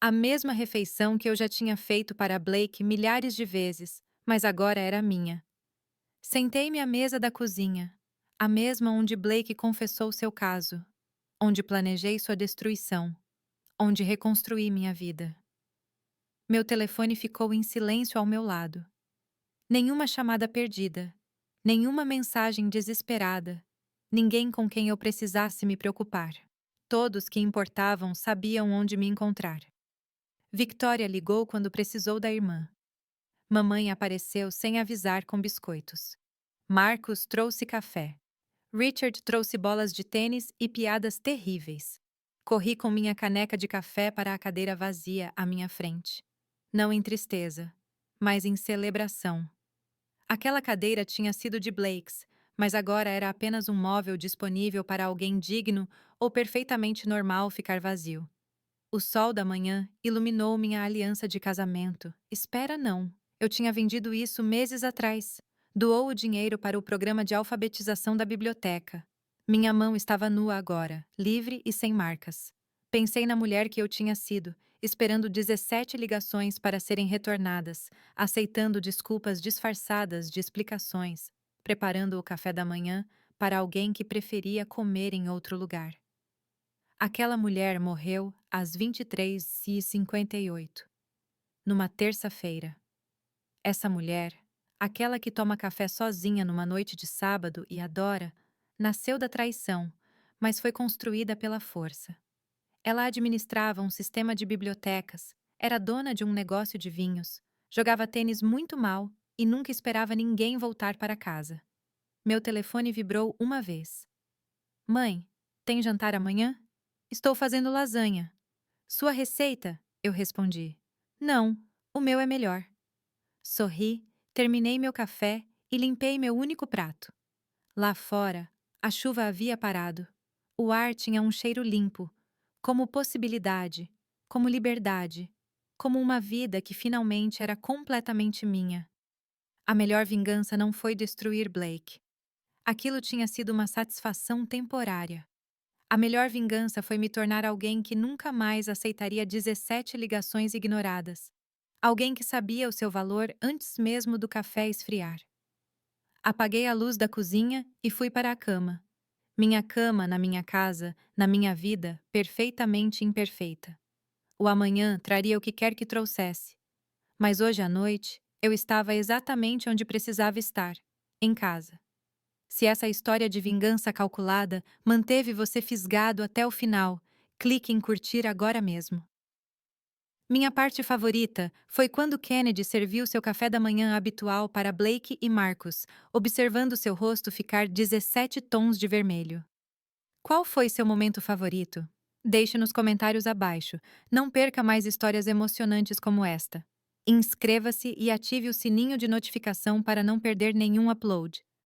A mesma refeição que eu já tinha feito para Blake milhares de vezes, mas agora era minha. Sentei-me à mesa da cozinha, a mesma onde Blake confessou seu caso, onde planejei sua destruição, onde reconstruí minha vida. Meu telefone ficou em silêncio ao meu lado. Nenhuma chamada perdida, nenhuma mensagem desesperada, ninguém com quem eu precisasse me preocupar. Todos que importavam sabiam onde me encontrar. Victoria ligou quando precisou da irmã. Mamãe apareceu sem avisar com biscoitos. Marcos trouxe café. Richard trouxe bolas de tênis e piadas terríveis. Corri com minha caneca de café para a cadeira vazia à minha frente. Não em tristeza, mas em celebração. Aquela cadeira tinha sido de Blake's, mas agora era apenas um móvel disponível para alguém digno ou perfeitamente normal ficar vazio. O sol da manhã iluminou minha aliança de casamento. Espera, não. Eu tinha vendido isso meses atrás. Doou o dinheiro para o programa de alfabetização da biblioteca. Minha mão estava nua agora, livre e sem marcas. Pensei na mulher que eu tinha sido, esperando 17 ligações para serem retornadas, aceitando desculpas disfarçadas de explicações, preparando o café da manhã para alguém que preferia comer em outro lugar. Aquela mulher morreu às 23h58, numa terça-feira. Essa mulher, aquela que toma café sozinha numa noite de sábado e adora, nasceu da traição, mas foi construída pela força. Ela administrava um sistema de bibliotecas, era dona de um negócio de vinhos, jogava tênis muito mal e nunca esperava ninguém voltar para casa. Meu telefone vibrou uma vez. Mãe, tem jantar amanhã? Estou fazendo lasanha. Sua receita? eu respondi. Não, o meu é melhor. Sorri, terminei meu café e limpei meu único prato. Lá fora, a chuva havia parado. O ar tinha um cheiro limpo, como possibilidade, como liberdade, como uma vida que finalmente era completamente minha. A melhor vingança não foi destruir Blake. Aquilo tinha sido uma satisfação temporária. A melhor vingança foi me tornar alguém que nunca mais aceitaria 17 ligações ignoradas. Alguém que sabia o seu valor antes mesmo do café esfriar. Apaguei a luz da cozinha e fui para a cama. Minha cama na minha casa, na minha vida, perfeitamente imperfeita. O amanhã traria o que quer que trouxesse. Mas hoje à noite, eu estava exatamente onde precisava estar, em casa. Se essa história de vingança calculada manteve você fisgado até o final, clique em curtir agora mesmo. Minha parte favorita foi quando Kennedy serviu seu café da manhã habitual para Blake e Marcus, observando seu rosto ficar 17 tons de vermelho. Qual foi seu momento favorito? Deixe nos comentários abaixo. Não perca mais histórias emocionantes como esta. Inscreva-se e ative o sininho de notificação para não perder nenhum upload.